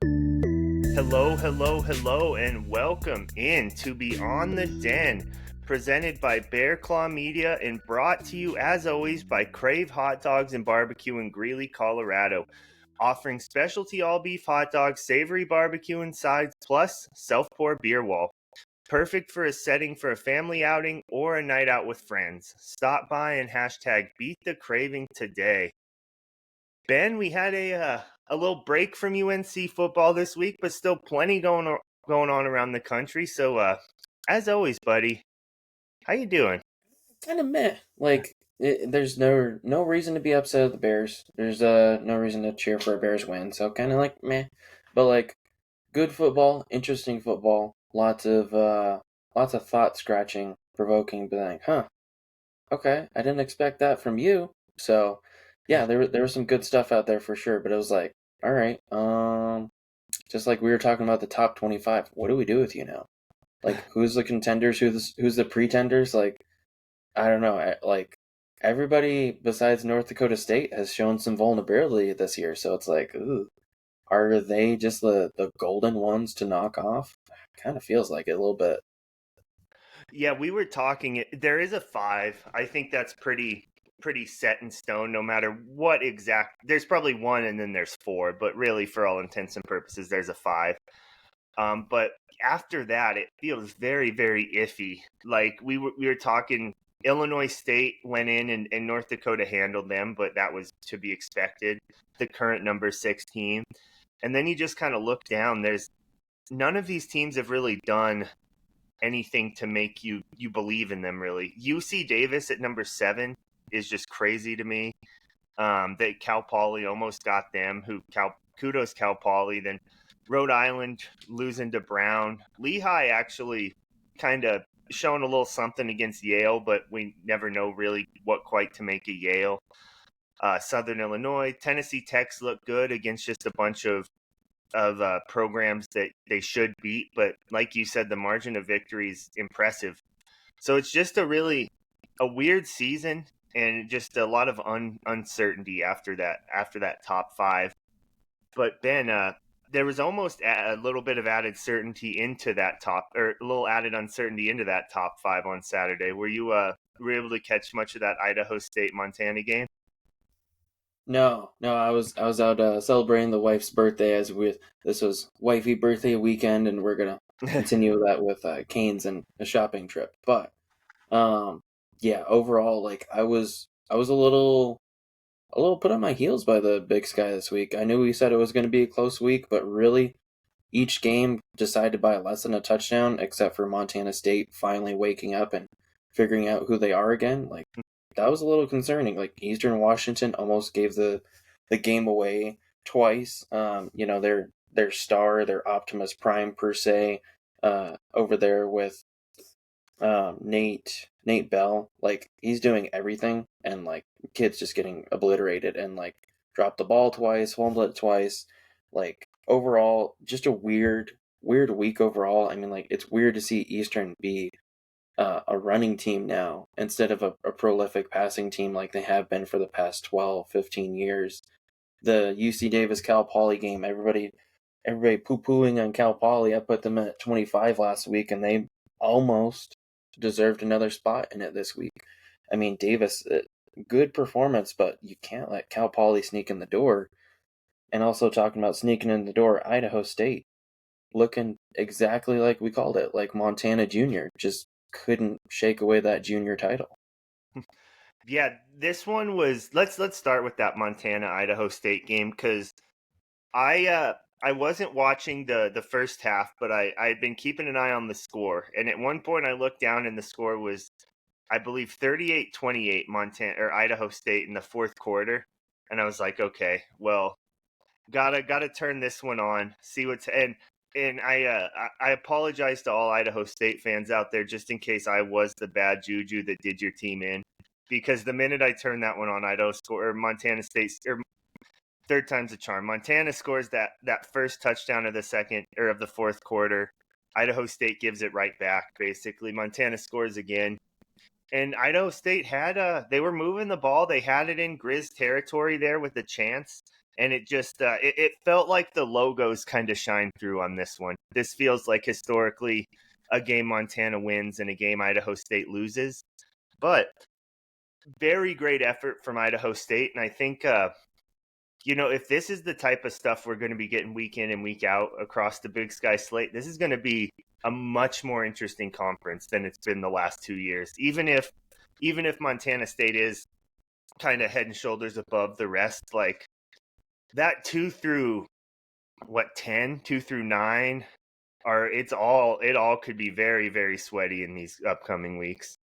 Hello, hello, hello, and welcome in to Beyond the Den, presented by Bear Claw Media and brought to you, as always, by Crave Hot Dogs and Barbecue in Greeley, Colorado, offering specialty all-beef hot dogs, savory barbecue and sides, plus self-pour beer wall. Perfect for a setting for a family outing or a night out with friends. Stop by and hashtag Beat the Craving today. Ben, we had a little break from UNC football this week, but still plenty going on around the country. So, as always, buddy, how you doing? Kind of meh. There's no reason to be upset at the Bears. There's no reason to cheer for a Bears win. So kind of like meh, but like good football, interesting football. Lots of thought scratching, provoking. But like, huh? Okay, I didn't expect that from you. So yeah, there was some good stuff out there for sure. But it was like, all right, just like we were talking about the top 25. What do we do with you now? Like, who's the contenders? Who's the pretenders? Like, I don't know. Like everybody besides North Dakota State has shown some vulnerability this year, so it's like, ooh, are they just the golden ones to knock off? Kind of feels like it a little bit. Yeah, we were talking. There is a five. I think that's pretty set in stone. No matter what exact, there's probably one, and then there's four. But really, for all intents and purposes, there's a five. But after that, it feels very, very iffy. Like we were talking. Illinois State went in and North Dakota handled them, but that was to be expected. The current number 6 team. And then you just kind of look down. There's none of these teams have really done anything to make you believe in them. Really, UC Davis at number 7 is just crazy to me. That Cal Poly almost got them. Kudos Cal Poly. Then Rhode Island losing to Brown. Lehigh actually kind of showing a little something against Yale, but we never know really what quite to make of Yale. Southern Illinois, Tennessee Tech's look good against just a bunch of programs that they should beat, but like you said, the margin of victory is impressive. So it's just a weird season and just a lot of uncertainty after that top five. But Ben, there was almost a little bit of added certainty into that top, or a little added uncertainty into that top five on Saturday. Were you able to catch much of that Idaho State Montana game? No, I was out celebrating the wife's birthday as we this was wifey birthday weekend, and we're gonna continue that with Canes and a shopping trip. But um, yeah, overall, like I was a little put on my heels by the Big Sky this week. I knew we said it was going to be a close week, but really, each game decided by less than a touchdown, except for Montana State finally waking up and figuring out who they are again. Like that was a little concerning. Like Eastern Washington almost gave the game away twice. Their star, their Optimus Prime per se, over there with Nate Bell, like he's doing everything, and like kids just getting obliterated and like dropped the ball twice, fumbled it twice. Like overall, just a weird week overall. I mean, like it's weird to see Eastern be a running team now instead of a prolific passing team like they have been for the past 12, 15 years. The UC Davis Cal Poly game, everybody poo pooing on Cal Poly. I put them at 25 last week, and they almost deserved another spot in it this week. I mean, Davis, good performance, but you can't let Cal Poly sneak in the door. And also talking about sneaking in the door, Idaho State looking exactly like we called it, like Montana Junior, just couldn't shake away that junior title. Yeah, this one was. Let's start with that Montana Idaho State game because I wasn't watching the first half, but I had been keeping an eye on the score. And at one point I looked down and the score was, I believe, 38-28 Montana or Idaho State in the fourth quarter. And I was like, okay, well, gotta turn this one on, see what's and I apologize to all Idaho State fans out there just in case I was the bad juju that did your team in. Because the minute I turned that one on, Idaho score or Montana State or third time's a charm. Montana scores that first touchdown of the second or of the fourth quarter. Idaho State gives it right back. Basically, Montana scores again, and Idaho State had they were moving the ball. They had it in Grizz territory there with a chance, And it just it felt like the logos kind of shine through on this one. This feels like historically a game Montana wins and a game Idaho State loses. But very great effort from Idaho State. And I think, if this is the type of stuff we're going to be getting week in and week out across the Big Sky slate, this is going to be a much more interesting conference than it's been the last 2 years. Even if Montana State is kind of head and shoulders above the rest, like that 2 through 10, 2 through 9 it all could be very, very sweaty in these upcoming weeks.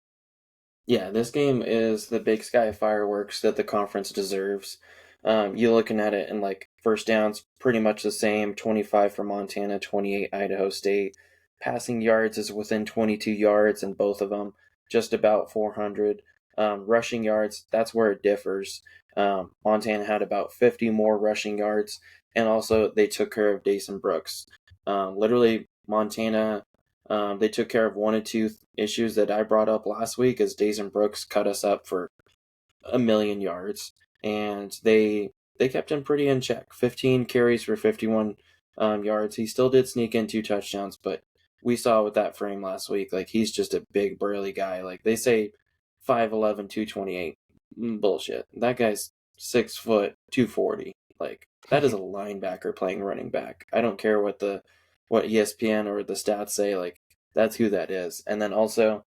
Yeah, this game is the Big Sky fireworks that the conference deserves. You're looking at it, and like first downs pretty much the same, 25 for Montana, 28 Idaho State. Passing yards is within 22 yards in both of them, just about 400. Rushing yards, that's where it differs. Montana had about 50 more rushing yards, and also they took care of Dason Brooks. Literally, Montana, they took care of one or two issues that I brought up last week, as Dason Brooks cut us up for a million yards, and they kept him pretty in check. 15 carries for 51 yards. He still did sneak in 2 touchdowns, but we saw with that frame last week, like he's just a big burly guy. Like they say 5'11", 228. Bullshit. That guy's 6 foot, 240. Like that is a linebacker playing running back. I don't care what ESPN or the stats say. Like that's who that is. And then also,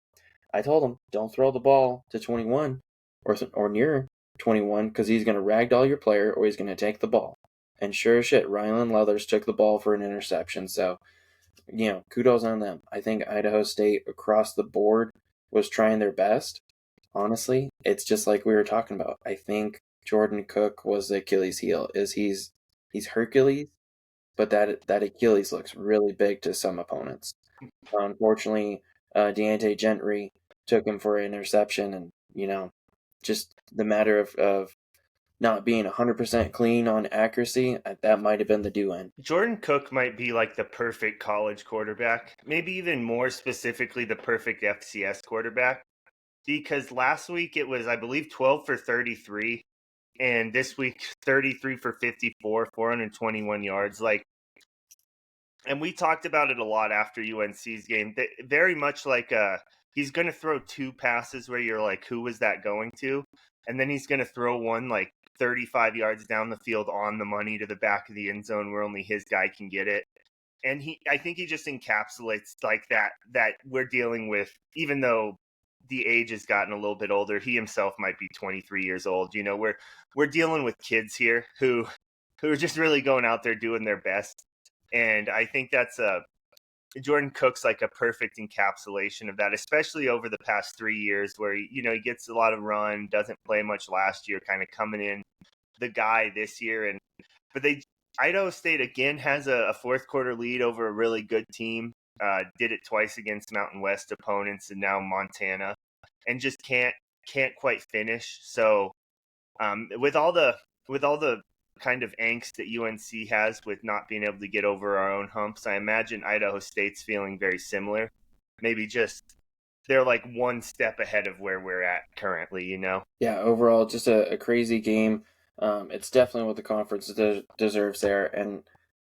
I told him don't throw the ball to 21 or near 21, because he's going to ragdoll your player or he's going to take the ball. And sure as shit, Rylan Leathers took the ball for an interception. So, kudos on them. I think Idaho State across the board was trying their best. Honestly, it's just like we were talking about. I think Jordan Cook was the Achilles heel. He's Hercules, but that Achilles looks really big to some opponents. Unfortunately, Deontay Gentry took him for an interception, and just the matter of not being 100% clean on accuracy, that might have been the do end. Jordan Cook might be like the perfect college quarterback, maybe even more specifically the perfect FCS quarterback, because last week it was, I believe, 12 for 33, and this week 33 for 54, 421 yards. And we talked about it a lot after UNC's game. Very much like he's going to throw 2 passes where you're like, who was that going to? And then he's going to throw one like 35 yards down the field on the money to the back of the end zone where only his guy can get it. And I think he just encapsulates like that we're dealing with, even though the age has gotten a little bit older. He himself might be 23 years old. We're dealing with kids here who are just really going out there doing their best. And I think that's Jordan Cook's like a perfect encapsulation of that, especially over the past 3 years where, he gets a lot of run, doesn't play much last year, kind of coming in the guy this year. But Idaho State again has a fourth quarter lead over a really good team. Did it twice against Mountain West opponents and now Montana, and just can't quite finish. So with all the kind of angst that UNC has with not being able to get over our own humps, I imagine Idaho State's feeling very similar. Maybe just they're like one step ahead of where we're at currently, Yeah, overall, just a crazy game. It's definitely what the conference deserves there. And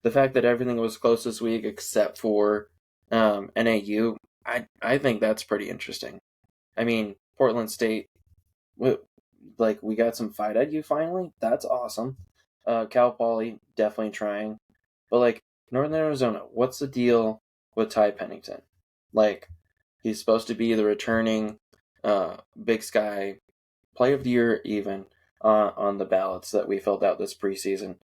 the fact that everything was close this week except for NAU, I think that's pretty interesting. I mean, Portland State, we got some fight at you finally. That's awesome. Cal Poly definitely trying, but Northern Arizona, what's the deal with Ty Pennington? He's supposed to be the returning Big Sky Player of the Year even on the ballots that we filled out this preseason,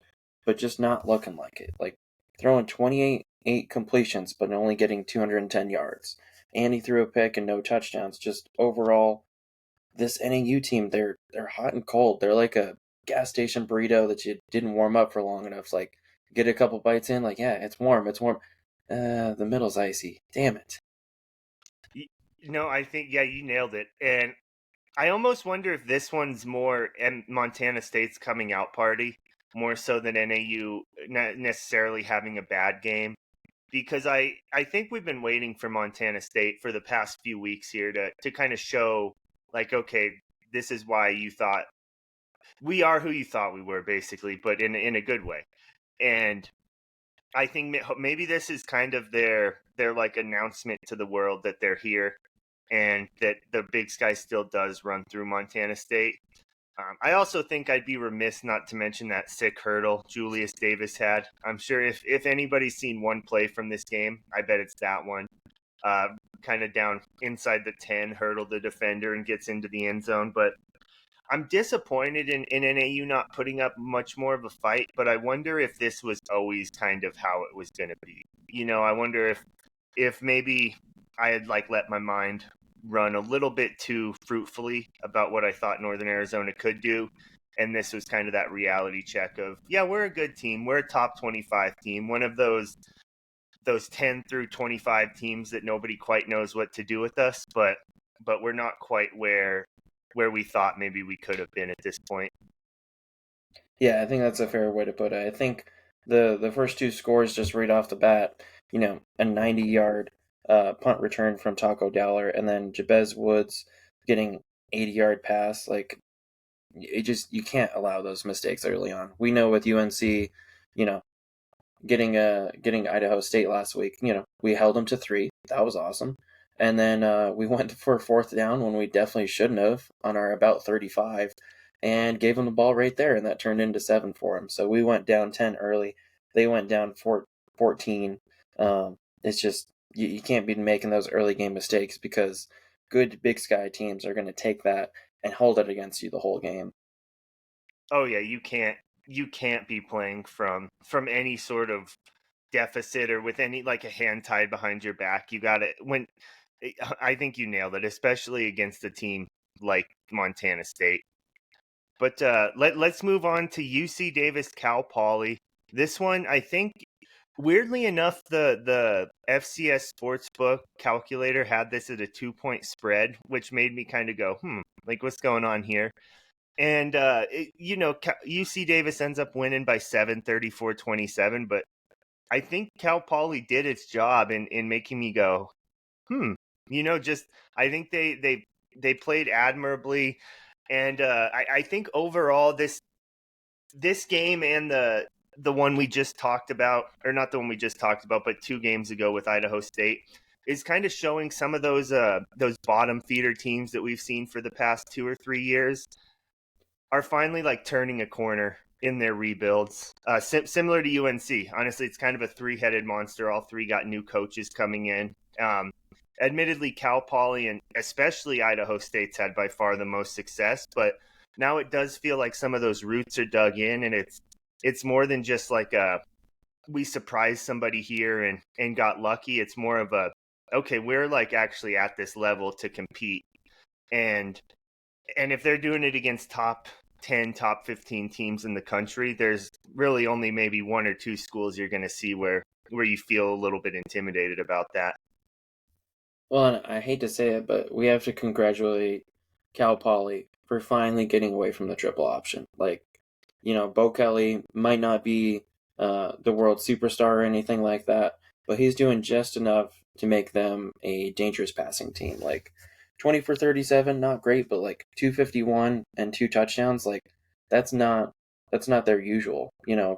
but just not looking like it. Throwing 28 completions, but only getting 210 yards. And he threw a pick and no touchdowns. Just overall, this NAU team, they're hot and cold. They're like a gas station burrito that you didn't warm up for long enough. Get a couple bites in, yeah, it's warm. The middle's icy. Damn it. I think, yeah, you nailed it. And I almost wonder if this one's more Montana State's coming out party, more so than NAU not necessarily having a bad game. Because I think we've been waiting for Montana State for the past few weeks here to kind of show, okay, this is why you thought we are who you thought we were, basically, but in a good way. And I think maybe this is kind of their like announcement to the world that they're here, and that the Big Sky still does run through Montana State. I also think I'd be remiss not to mention that sick hurdle Julius Davis had. I'm sure if anybody's seen one play from this game, I bet it's that one. Uh, kind of down inside the 10, hurdled the defender and gets into the end zone. But I'm disappointed in NAU not putting up much more of a fight, but I wonder if this was always kind of how it was going to be. I wonder if maybe I had like let my mind run a little bit too fruitfully about what I thought Northern Arizona could do. And this was kind of that reality check of, yeah, we're a good team. We're a top 25 team. One of those 10 through 25 teams that nobody quite knows what to do with us, but we're not quite where we thought maybe we could have been at this point. Yeah, I think that's a fair way to put it. I think the first two scores just right off the bat, a 90-yard punt return from Taco Dowler, and then Jabez Woods getting 80-yard pass. Like, you can't allow those mistakes early on. We know with UNC, getting Idaho State last week, we held them to 3. That was awesome. And then we went for 4th down when we definitely shouldn't have on our about 35, and gave them the ball right there, and that turned into 7 for them. So we went down 10 early. They went down 14. It's just you can't be making those early game mistakes, because good Big Sky teams are going to take that and hold it against you the whole game. Oh yeah, you can't be playing from any sort of deficit or with any like a hand tied behind your back. You got it. I think you nailed it, especially against a team like Montana State. But let's move on to UC Davis Cal Poly. This one, I think, weirdly enough, the FCS Sportsbook calculator had this at a 2-point spread, which made me kind of go, like what's going on here? And UC Davis ends up winning by 7, 34-27. But I think Cal Poly did its job in making me go, just I think they played admirably. And I think overall this game and the one we just talked about, or not the one we just talked about, but 2 games ago with Idaho State, is kind of showing some of those bottom feeder teams that we've seen for the past 2 or 3 years are finally like turning a corner in their rebuilds. Similar to UNC, honestly, it's kind of a 3-headed monster. All 3 got new coaches coming in. Admittedly, Cal Poly and especially Idaho State's had by far the most success, but now it does feel like some of those roots are dug in, and it's more than just like we surprised somebody here and got lucky. It's more of a, okay, we're like actually at this level to compete, and if they're doing it against top 10, top 15 teams in the country, there's really only maybe 1 or 2 schools you're going to see where you feel a little bit intimidated about that. Well, and I hate to say it, but we have to congratulate Cal Poly for finally getting away from the triple option. Like, Bo Kelly might not be the world superstar or anything like that, but he's doing just enough to make them a dangerous passing team. Like, 20 for 37, not great, but like 251 and 2 touchdowns, like that's not their usual.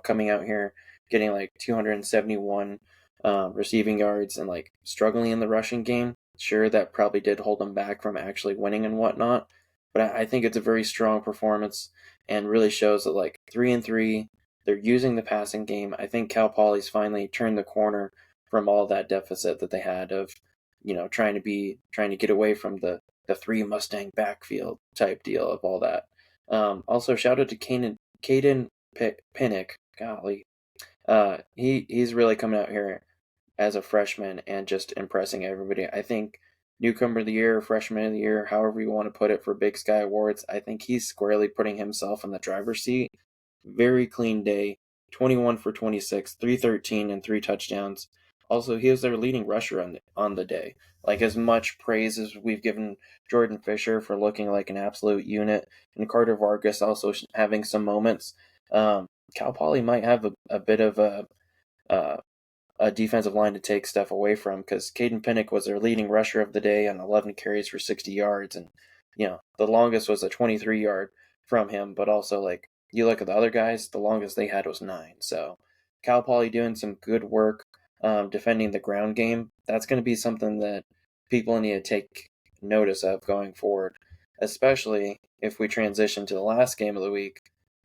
Coming out here getting like 271 receiving yards and like struggling in the rushing game. Sure, that probably did hold them back from actually winning and whatnot, but I think it's a very strong performance and really shows that like 3-3, they're using the passing game. I think Cal Poly's finally turned the corner from all that deficit that they had of, trying to get away from the 3 Mustang backfield type deal of all that. Also, shout out to Caden Pinnick. Golly, he's really coming out here as a freshman and just impressing everybody. I think newcomer of the year, freshman of the year, however you want to put it for Big Sky Awards, I think he's squarely putting himself in the driver's seat. Very clean day, 21 for 26, 313 and 3 touchdowns. Also, he was their leading rusher on the day. Like, as much praise as we've given Jordan Fisher for looking like an absolute unit, and Carter Vargas also having some moments, Cal Poly might have a bit of a defensive line to take stuff away from, because Caden Pinnick was their leading rusher of the day on 11 carries for 60 yards, and the longest was a 23-yard from him, but also like you look at the other guys, the longest they had was 9. So Cal Poly doing some good work defending the ground game. That's going to be something that people need to take notice of going forward, especially if we transition to the last game of the week,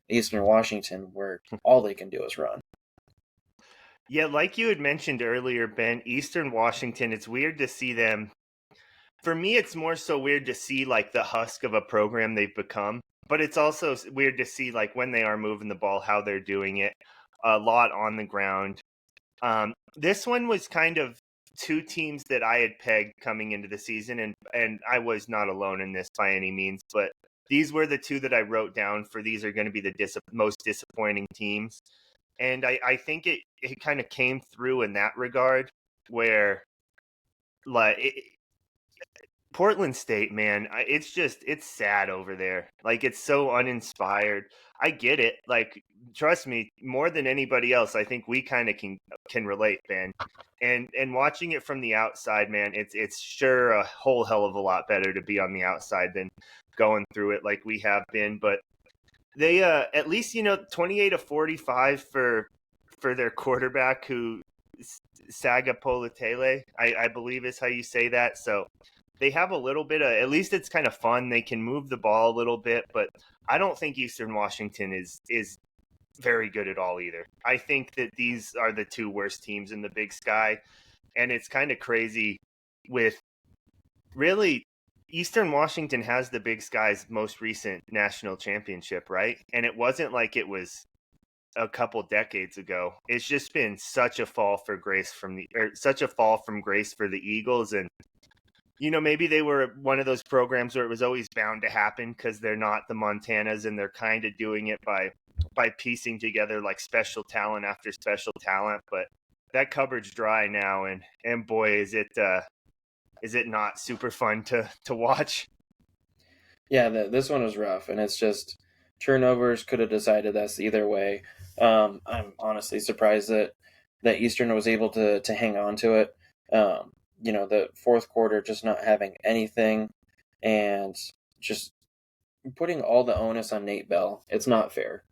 Eastern Washington, where all they can do is run. Yeah, like you had mentioned earlier, Ben, Eastern Washington, it's weird to see them. For me, it's more so weird to see like the husk of a program they've become, but it's also weird to see like when they are moving the ball, how they're doing it. A lot on the ground. This one was kind of two teams that I had pegged coming into the season, and I was not alone in this by any means, but these were the two that I wrote down for these are going to be the most disappointing teams. And I think it kind of came through in that regard where like Portland State, man, it's sad over there. Like it's so uninspired. I get it. Like trust me, more than anybody else, I think we kind of can relate, Ben. And watching it from the outside, man, it's sure a whole hell of a lot better to be on the outside than going through it like we have been. But they at least 28-45 for their quarterback who Saga Politele, I believe is how you say that. So they have a little bit of, at least it's kind of fun. They can move the ball a little bit, but I don't think Eastern Washington is very good at all either. I think that these are the two worst teams in the Big Sky, and it's kind of crazy with really Eastern Washington has the Big Sky's most recent national championship, right? And it wasn't like it was a couple decades ago. It's just been such a fall for grace such a fall from grace for the Eagles. And maybe they were one of those programs where it was always bound to happen because they're not the Montanas, and they're kind of doing it by piecing together like special talent after special talent. But that cupboard's dry now, and boy, is it not super fun to watch. Yeah, this one was rough, and it's just turnovers could have decided this either way. I'm honestly surprised that Eastern was able to hang on to it. The fourth quarter just not having anything, and just putting all the onus on Nate Bell. It's not fair.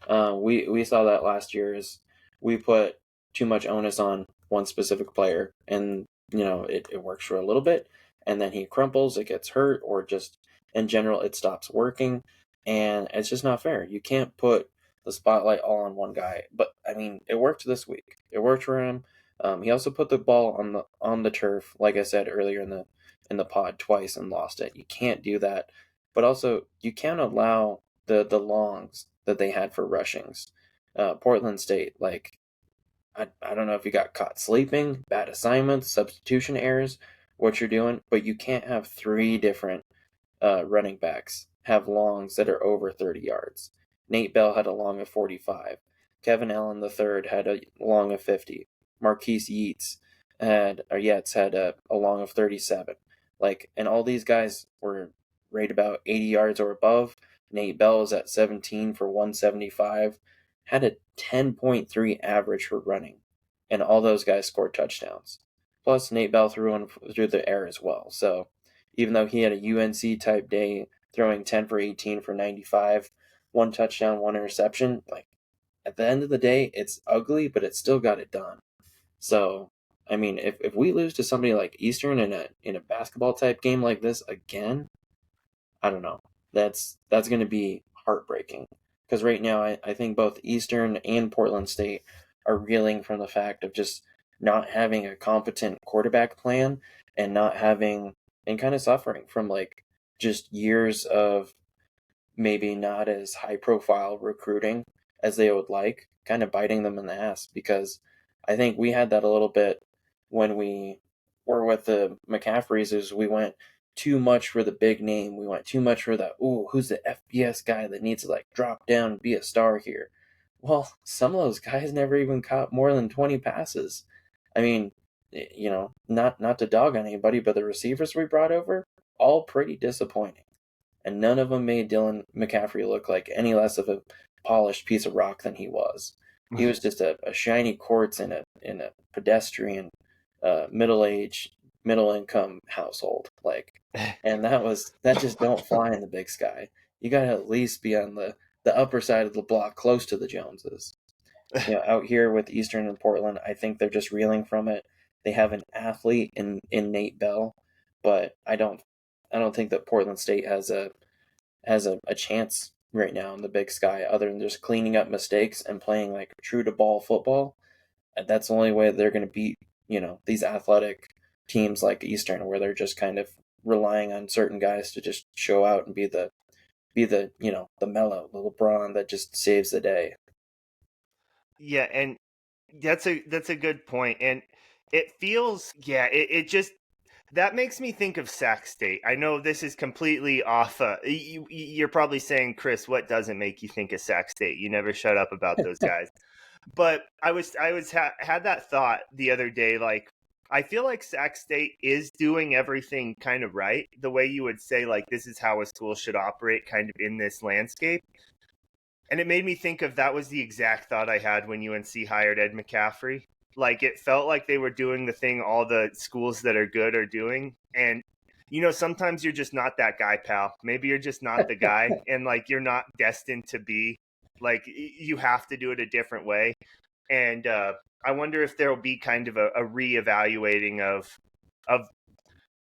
We saw that last year is we put too much onus on one specific player, and it works for a little bit, and then he crumples, it gets hurt, or just in general it stops working, and it's just not fair. You can't put the spotlight all on one guy. But I mean, it worked this week. It worked for him. He also put the ball on the turf, like I said earlier in the pod, twice and lost it. You can't do that. But also, you can't allow the longs that they had for rushings. Portland State, like, I don't know if you got caught sleeping, bad assignments, substitution errors, what you're doing, but you can't have three different running backs have longs that are over 30 yards. Nate Bell had a long of 45. Kevin Allen III had a long of 50. Marquise Yates had a long of 37. Like, and all these guys were right about 80 yards or above. Nate Bell was at 17 for 175, had a 10.3 average for running, and all those guys scored touchdowns. Plus, Nate Bell through the air as well. So, even though he had a UNC type day, throwing 10 for 18 for 95, one touchdown, one interception, like at the end of the day, it's ugly, but it still got it done. So, I mean, if we lose to somebody like Eastern in a basketball type game like this again, I don't know. That's going to be heartbreaking because right now I think both Eastern and Portland State are reeling from the fact of just not having a competent quarterback plan and not having and kind of suffering from like just years of maybe not as high profile recruiting as they would like, kind of biting them in the ass because I think we had that a little bit when we were with the McCaffreys is we went too much for the big name. We went too much for the, ooh, who's the FBS guy that needs to like drop down and be a star here? Well, some of those guys never even caught more than 20 passes. I mean, not to dog on anybody, but the receivers we brought over, all pretty disappointing. And none of them made Dylan McCaffrey look like any less of a polished piece of rock than he was. He was just a shiny quartz in a pedestrian, middle income household. Like, and that just don't fly in the Big Sky. you got to at least be on the upper side of the block, close to the Joneses. Out here with Eastern and Portland, I think they're just reeling from it. They have an athlete in Nate Bell, but I don't think that Portland State has a chance right now in the Big Sky, other than just cleaning up mistakes and playing like true to ball football. And that's the only way they're going to beat these athletic teams like Eastern, where they're just kind of relying on certain guys to just show out and be the the Melo, the LeBron that just saves the day. Yeah, and that's a good point. And it feels, yeah, it just, that makes me think of Sac State. I know this is completely off. You're probably saying, Chris, what doesn't make you think of Sac State? You never shut up about those guys. But had that thought the other day. Like, I feel like Sac State is doing everything kind of right, the way you would say, like, this is how a school should operate, kind of in this landscape. And it made me think of, that was the exact thought I had when UNC hired Ed McCaffrey. Like, it felt like they were doing the thing all the schools that are good are doing. And, sometimes you're just not that guy, pal. Maybe you're just not the guy. And, like, you're not destined to be. Like, you have to do it a different way. And I wonder if there will be kind of a reevaluating of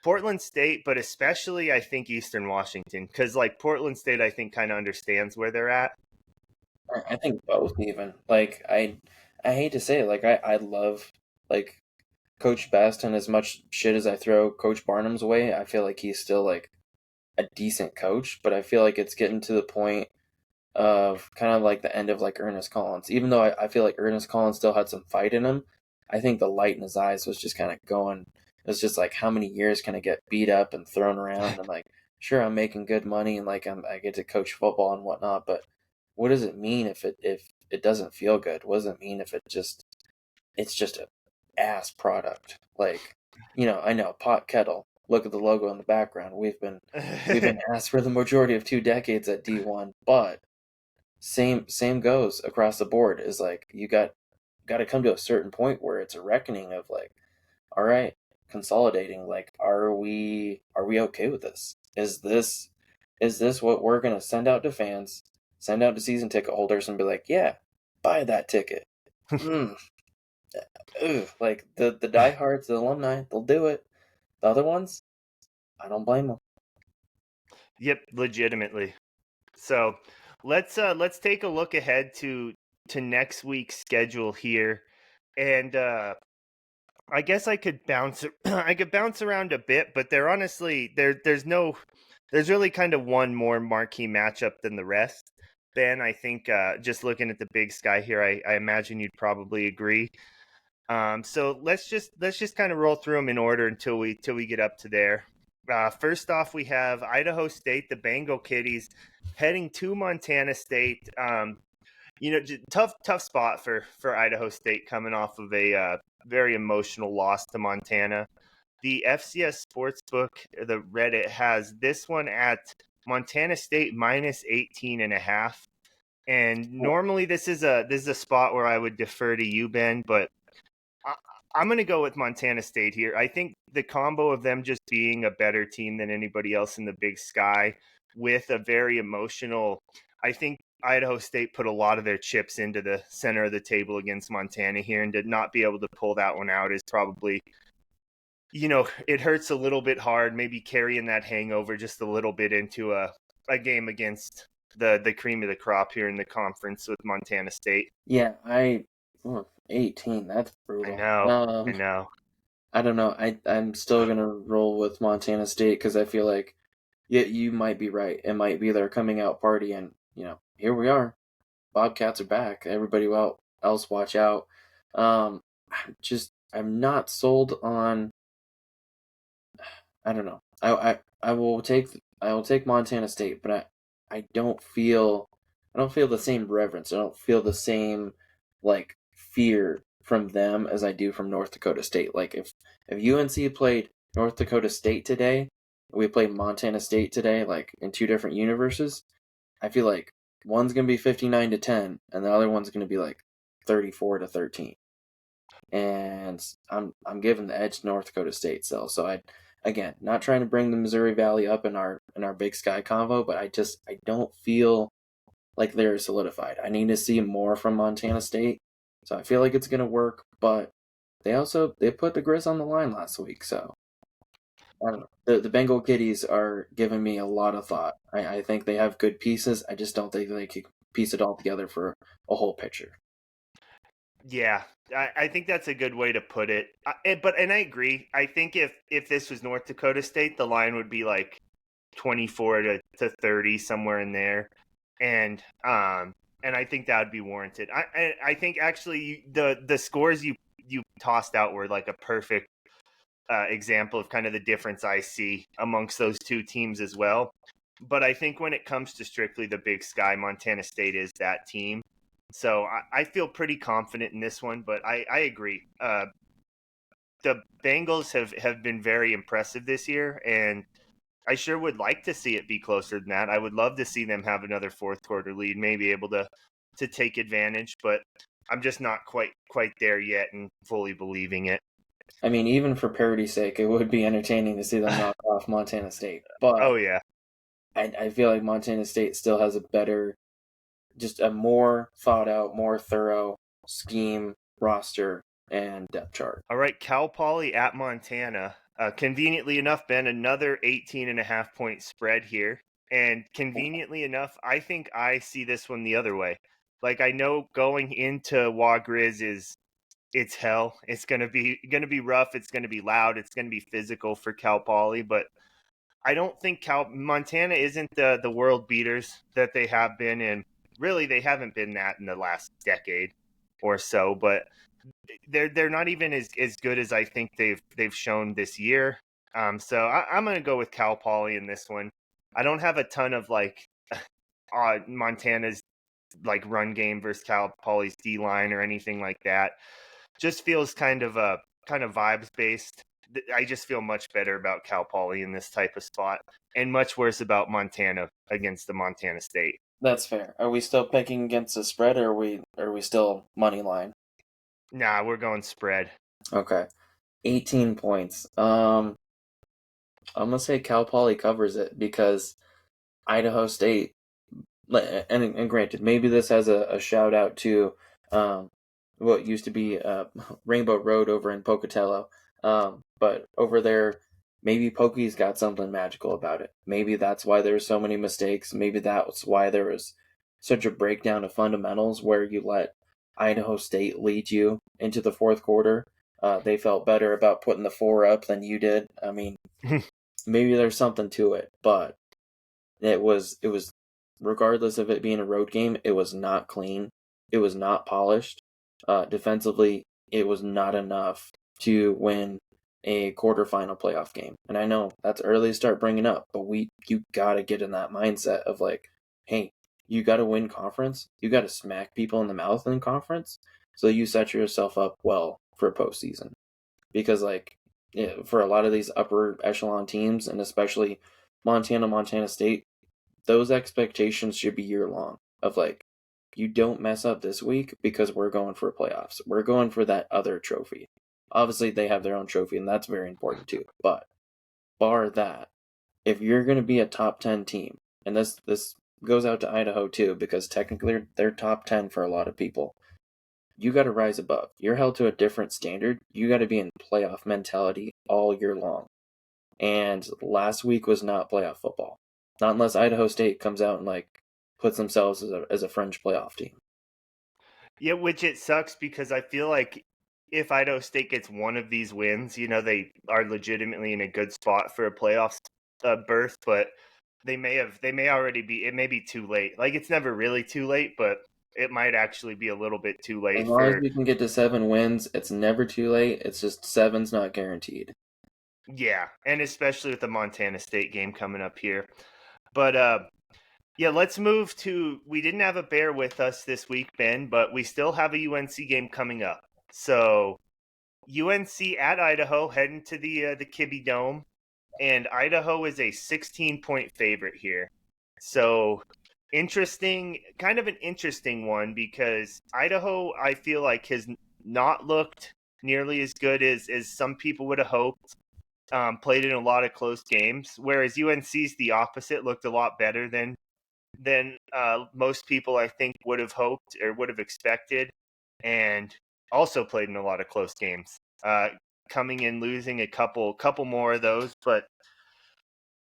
Portland State, but especially, I think, Eastern Washington. Because, like, Portland State, I think, kind of understands where they're at. I think both even. Like I hate to say it, like I love like Coach Best, and as much shit as I throw Coach Barnum's way, I feel like he's still like a decent coach, but I feel like it's getting to the point of kind of like the end of like Ernest Collins. Even though I feel like Ernest Collins still had some fight in him, I think the light in his eyes was just kind of going. It was just like, how many years can I get beat up and thrown around? And like, sure, I'm making good money and like I get to coach football and whatnot, but what does it mean if it doesn't feel good? What does it mean if it's just a ass product? Like, I know pot kettle. Look at the logo in the background. We've been asked for the majority of 2 decades at D1, but same goes across the board. Is like you got to come to a certain point where it's a reckoning of like, all right, consolidating. Like, are we okay with this? Is this what we're gonna send out to fans, send out to season ticket holders, and be like, yeah, buy that ticket? Mm, ugh. Like the diehards, the alumni, they'll do it. The other ones, I don't blame them. Yep, legitimately. So let's take a look ahead to next week's schedule here. And I guess I could bounce I could bounce around a bit, but there's really kind of one more marquee matchup than the rest. Ben, I think, just looking at the Big Sky here, I imagine you'd probably agree. So let's just kind of roll through them in order until we get up to there. First off, we have Idaho State, the Bengal Kitties, heading to Montana State. Tough spot for Idaho State, coming off of a very emotional loss to Montana. The FCS Sportsbook, the Reddit, has this one at Montana State minus 18.5. And normally this is a spot where I would defer to you, Ben, but I, I'm going to go with Montana State here. I think the combo of them just being a better team than anybody else in the Big Sky, with a very emotional, I think Idaho State put a lot of their chips into the center of the table against Montana here, and to not be able to pull that one out is probably, it hurts a little bit hard, maybe carrying that hangover just a little bit into a game against the cream of the crop here in the conference with Montana State. Yeah, 18. That's I brutal. know. I know. I don't know. I'm still gonna roll with Montana State because I feel like, yeah, you might be right. It might be their coming out party, and here we are. Bobcats are back. Everybody else watch out. I'm not sold on. I don't know. I will take Montana State, but I don't feel the same reverence. I don't feel the same like fear from them as I do from North Dakota State. Like if UNC played North Dakota State today, we played Montana State today, like in two different universes, I feel like one's gonna be 59-10, and the other one's gonna be like 34-13. And I'm giving the edge to North Dakota State still. So again, not trying to bring the Missouri Valley up in our Big Sky convo, but I don't feel like they're solidified. I need to see more from Montana State. So I feel like it's gonna work, but they put the Grizz on the line last week, so I don't know. The Bengal Kitties are giving me a lot of thought. I think they have good pieces. I just don't think they can piece it all together for a whole picture. Yeah, I think that's a good way to put it. And I agree. I think if this was North Dakota State, the line would be like 24 to 30, somewhere in there, and I think that would be warranted. I think actually the scores you tossed out were like a perfect example of kind of the difference I see amongst those two teams as well. But I think when it comes to strictly the Big Sky, Montana State is that team. So I feel pretty confident in this one, but I agree. The Bengals have been very impressive this year, and I sure would like to see it be closer than that. I would love to see them have another fourth quarter lead, maybe able to take advantage, but I'm just not quite there yet and fully believing it. I mean, even for parity's sake, it would be entertaining to see them knock off Montana State. But Oh yeah. I feel like Montana State still has a better, just a more thought out, more thorough scheme, roster, and depth chart. All right, Cal Poly at Montana. Conveniently enough, Ben, another 18.5 point spread here. And conveniently enough, I think I see this one the other way. Like, I know going into Wagriz it's hell. It's gonna be rough. It's gonna be loud. It's gonna be physical for Cal Poly. But I don't think Montana isn't the world beaters that they have been, and really they haven't been that in the last decade or so. But they're not even as good as I think they've shown this year. So I'm gonna go with Cal Poly in this one. I don't have a ton of like Montana's like run game versus Cal Poly's D line or anything like that. Just feels kind of vibes based. I just feel much better about Cal Poly in this type of spot, and much worse about Montana against the Montana State. That's fair. Are we still picking against the spread, or are we still money line? Nah, we're going spread. Okay, 18 points. I'm gonna say Cal Poly covers it because Idaho State, and granted, maybe this has a shout out to um, what used to be Rainbow Road over in Pocatello. But over there, maybe Pokey's got something magical about it. Maybe that's why there's so many mistakes. Maybe that's why there was such a breakdown of fundamentals where you let Idaho State lead you into the fourth quarter. They felt better about putting the four up than you did. I mean, maybe there's something to it, but it was regardless of it being a road game, it was not clean. It was not polished. Defensively, it was not enough to win a quarterfinal playoff game. And I know that's early to start bringing up, but you got to get in that mindset of like, hey, you got to win conference. You got to smack people in the mouth in conference so you set yourself up well for postseason. Because like for a lot of these upper echelon teams, and especially Montana State, those expectations should be year long of like, you don't mess up this week because we're going for playoffs. We're going for that other trophy. Obviously, they have their own trophy, and that's very important too. But bar that, if you're going to be a top 10 team, and this goes out to Idaho too, because technically they're top 10 for a lot of people, you got to rise above. You're held to a different standard. You got to be in playoff mentality all year long. And last week was not playoff football. Not unless Idaho State comes out and like puts themselves as a fringe playoff team. Yeah, which it sucks because I feel like if Idaho State gets one of these wins, they are legitimately in a good spot for a playoff berth. But they may already be. It may be too late. Like it's never really too late, but it might actually be a little bit too As late long as for. we can get to 7 wins, it's never too late. It's just seven's not guaranteed. Yeah, and especially with the Montana State game coming up here. But yeah, let's move to. We didn't have a bear with us this week, Ben, but we still have a UNC game coming up. So UNC at Idaho heading to the Kibbe Dome, and Idaho is a 16-point favorite here. So interesting, kind of an interesting one because Idaho, I feel like has not looked nearly as good as some people would have hoped. played in a lot of close games, whereas UNC's the opposite, looked a lot better than most people I think would have hoped or would have expected, and also played in a lot of close games. Coming in losing a couple more of those, but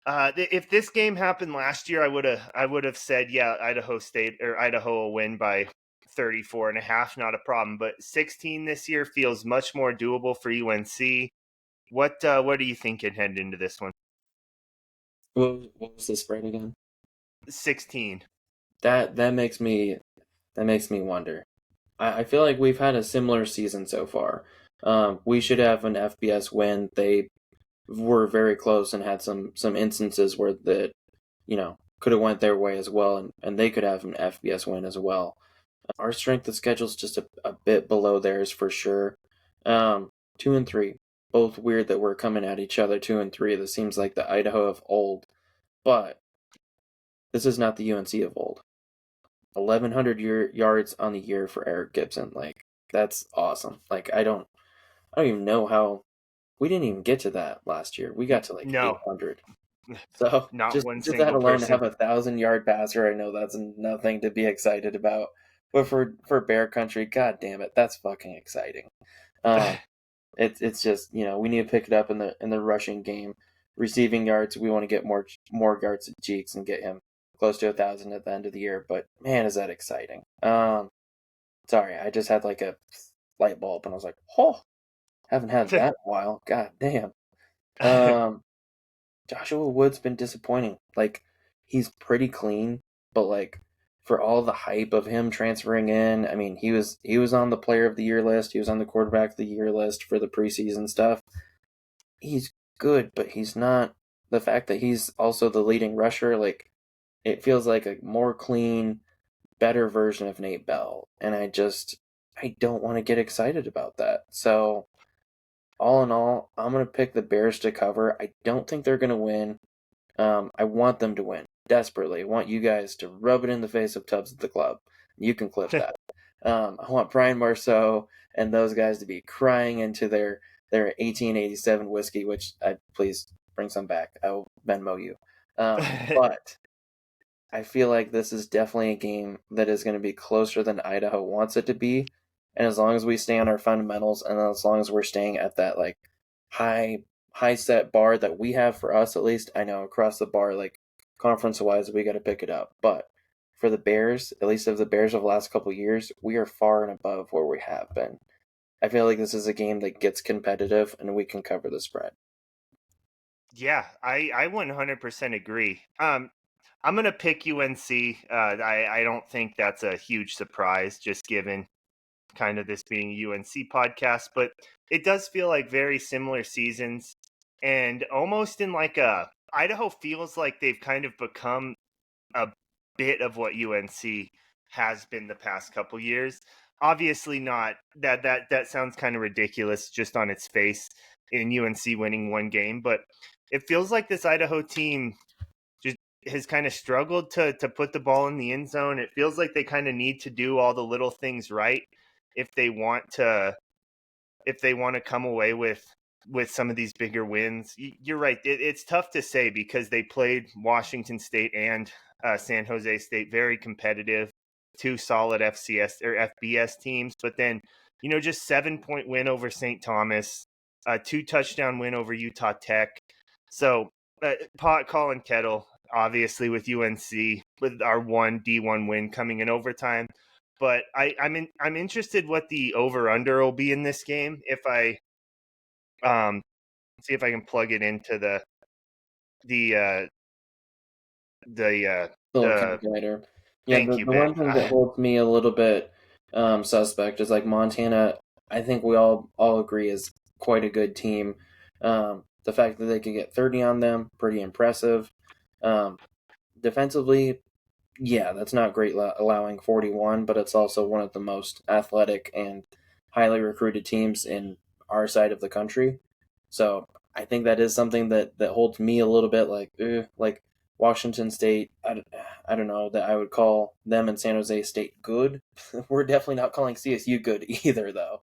if this game happened last year, I would have said, yeah, Idaho State or Idaho will win by 34.5, not a problem. But 16 this year feels much more doable for UNC. What are you thinking heading into this one? What was the spread again? 16. That makes me wonder. I feel like we've had a similar season so far. We should have an FBS win. They were very close and had some instances where could have went their way as well, and they could have an FBS win as well. Our strength of schedule is just a bit below theirs for sure. 2 and 3, both weird that we're coming at each other 2 and 3. This seems like the Idaho of old, but this is not the UNC of old. 1,100 yards on the year for Eric Gibson. Like, that's awesome. Like, I don't even know how we didn't even get to that last year. We got to like No, 800. So not just one that single alone to person. have 1,000-yard passer, I know that's nothing to be excited about. But for Bear Country, god damn it, that's fucking exciting. It's just we need to pick it up in the rushing game, receiving yards. We want to get more yards to Cheeks and get him close to 1,000 at the end of the year. But man, is that exciting! Sorry, I just had like a light bulb, and I was like, oh, haven't had that in a while. God damn. Joshua Wood's been disappointing. Like, he's pretty clean, but like for all the hype of him transferring in, I mean, he was on the player of the year list, he was on the quarterback of the year list for the preseason stuff. He's good, but he's not. The fact that he's also the leading rusher, like, it feels like a more clean, better version of Nate Bell, and I don't want to get excited about that. So all in all, I'm going to pick the Bears to cover. I don't think they're going to win. I want them to win desperately. I want you guys to rub it in the face of Tubbs at the club. You can clip that. I want Brian Marceau and those guys to be crying into their 1887 whiskey, which please bring some back. I will Venmo you. But I feel like this is definitely a game that is going to be closer than Idaho wants it to be. And as long as we stay on our fundamentals, and as long as we're staying at that like high set bar that we have for us, at least, I know across the bar, like conference wise, we got to pick it up. But for the Bears, at least of the Bears of the last couple of years, we are far and above where we have been. I feel like this is a game that gets competitive, and we can cover the spread. Yeah, I 100% agree. I'm gonna pick UNC. I don't think that's a huge surprise, just given kind of this being a UNC podcast, but it does feel like very similar seasons, and almost in like Idaho feels like they've kind of become a bit of what UNC has been the past couple years. Obviously not that sounds kind of ridiculous just on its face in UNC winning one game, but it feels like this Idaho team just has kind of struggled to put the ball in the end zone. It feels like they kind of need to do all the little things right if they want to come away with some of these bigger wins. You're right. It's tough to say because they played Washington State and San Jose State, very competitive, two solid FCS or FBS teams. But then, just 7-point win over St. Thomas, a 2-touchdown win over Utah Tech. So pot calling kettle, obviously with UNC, with our one D1 win coming in overtime. But I'm interested what the over under will be in this game if I see if I can plug it into the Little the calculator. Yeah, thank the you, Ben. one thing that holds me a little bit suspect is like Montana. I think we all agree is quite a good team. The fact that they could get 30 on them, pretty impressive. Defensively, yeah, that's not great allowing 41, but it's also one of the most athletic and highly recruited teams in our side of the country. So I think that is something that holds me a little bit like Washington State. I don't know that I would call them and San Jose State good. We're definitely not calling CSU good either, though.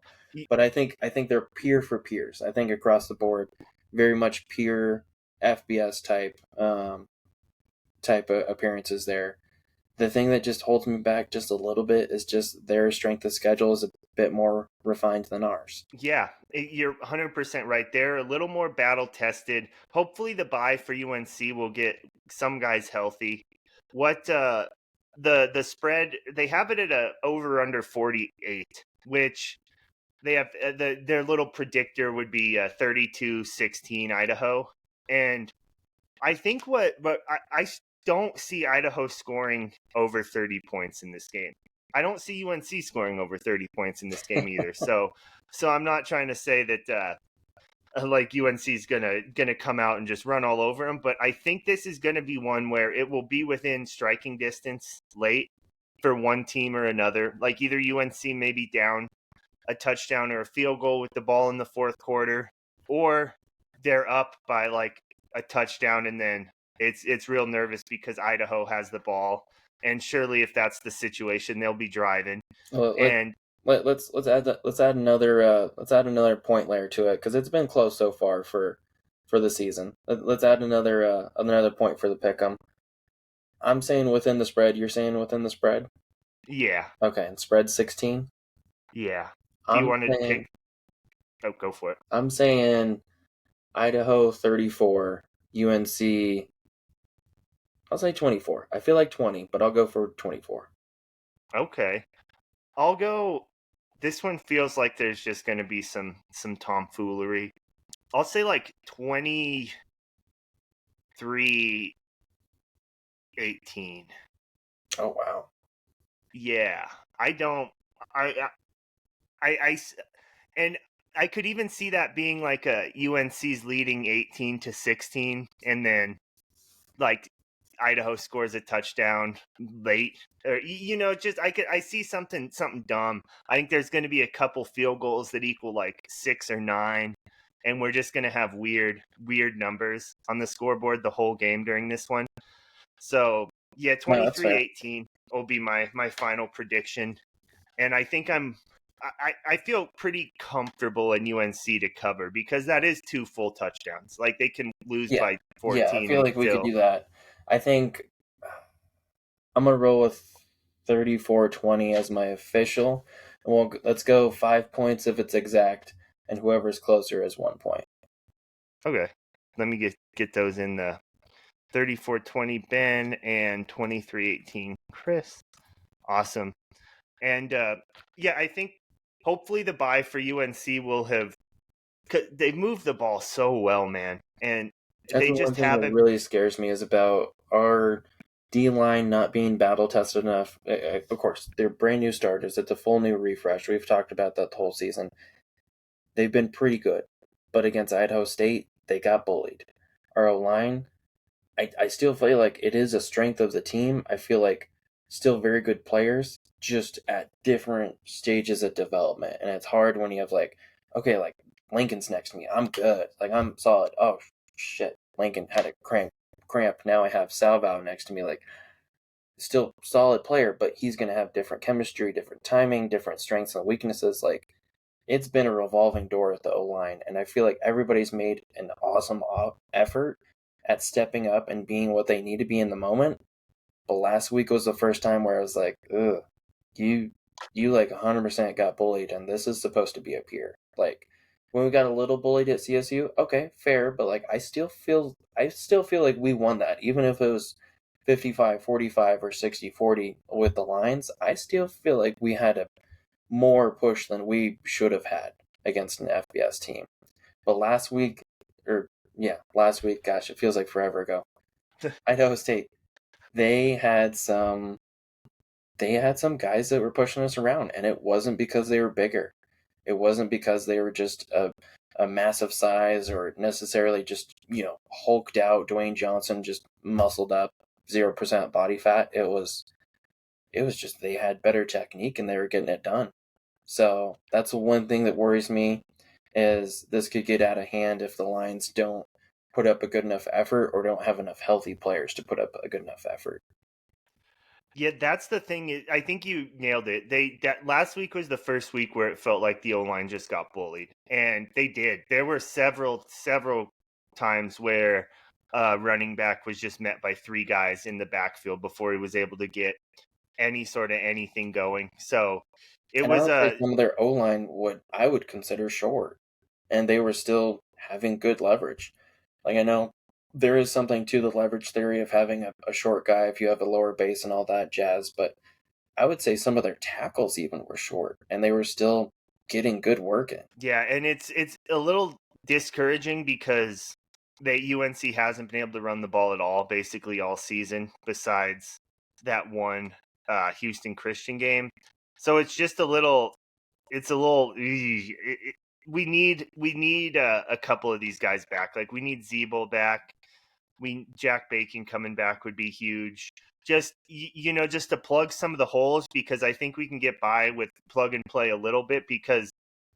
But I think they're peer for peers. I think across the board, very much pure FBS type of appearances there. The thing that just holds me back just a little bit is just their strength of schedule is a bit more refined than ours. Yeah, you're 100% right. They're a little more battle tested. Hopefully, the bye for UNC will get some guys healthy. What the spread, they have it at a over under 48, which they have their little predictor would be 32-16 Idaho. And I think I don't see Idaho scoring over 30 points in this game. I don't see UNC scoring over 30 points in this game either. So I'm not trying to say that like UNC is gonna come out and just run all over them, but I think this is gonna be one where it will be within striking distance late for one team or another. Like either UNC may be down a touchdown or a field goal with the ball in the fourth quarter, or they're up by like a touchdown and then it's real nervous because Idaho has the ball. And surely if that's the situation, they'll be driving. Well, And let's add another point layer to it because it's been close so far for the season. Let's add another point for the pick'em. I'm saying within the spread. You're saying within the spread. yeah, Okay, and spread 16. yeah. Do you I'm want to saying pick? Oh, go for it. I'm saying Idaho 34, UNC. I'll say 24. I feel like 20, but I'll go for 24. Okay. I'll go. This one feels like there's just going to be some tomfoolery. I'll say like 23-18. Oh wow. Yeah. I don't I and I could even see that being like a UNC's leading 18-16 and then like Idaho scores a touchdown late, or just I see something dumb. I think there's going to be a couple field goals that equal like 6 or 9, and we're just going to have weird numbers on the scoreboard the whole game during this one. So yeah, No, that's fair. 23-18 will be my final prediction, and I think I feel pretty comfortable in UNC to cover because that is 2 full touchdowns. Like they can lose Yeah. by Yeah, I 14 feel and like we could still. do that. I think I'm gonna roll with 34-20 as my official, and let's go 5 points if it's exact, and whoever's closer is 1 point. Okay. Let me get those in the 34-20 Ben and 23-18 Chris. Awesome. And yeah, I think hopefully the bye for UNC will have they moved the ball so well, man. And That's they the one just thing that haven't. really scares me is about our D line not being battle tested enough. Of course, they're brand new starters. It's a full new refresh. We've talked about that the whole season. They've been pretty good, but against Idaho State, they got bullied. Our O line, I still feel like it is a strength of the team. I feel like still very good players, just at different stages of development. And it's hard when you have like, okay, like Lincoln's next to me. I'm good. Like I'm solid. Oh shit. Lincoln had a cramp. Now I have Salvo next to me. Like still solid player, but he's gonna have different chemistry, different timing, different strengths and weaknesses. Like it's been a revolving door at the O line, and I feel like everybody's made an awesome effort at stepping up and being what they need to be in the moment. But last week was the first time where I was like, ugh, you like 100% got bullied, and this is supposed to be up here. Like when we got a little bullied at CSU, okay, fair, but like I still feel like we won that, even if it was 55-45 or 60-40 with the lines. I still feel like we had a more push than we should have had against an FBS team. But last week, gosh, it feels like forever ago. Idaho State, they had some guys that were pushing us around, and it wasn't because they were bigger. It wasn't because they were just a massive size or necessarily just, hulked out Dwayne Johnson, just muscled up, 0% body fat. It was just they had better technique and they were getting it done. So that's the one thing that worries me is this could get out of hand if the Lions don't put up a good enough effort or don't have enough healthy players to put up a good enough effort. Yeah, that's the thing. I think you nailed it. That last week was the first week where it felt like the O line just got bullied, and they did. There were several times where running back was just met by three guys in the backfield before he was able to get any sort of anything going. So it And I was would say a some of their O line I would consider short, and they were still having good leverage. Like I know there is something to the leverage theory of having a short guy if you have a lower base and all that jazz, but I would say some of their tackles even were short, and they were still getting good work in. yeah, and it's a little discouraging because that UNC hasn't been able to run the ball at all basically all season besides that one Houston Christian game. So it's just a little it's a little we need a couple of these guys back. Like we need Zeeble back. Jack Bacon coming back would be huge. Just just to plug some of the holes because I think we can get by with plug and play a little bit because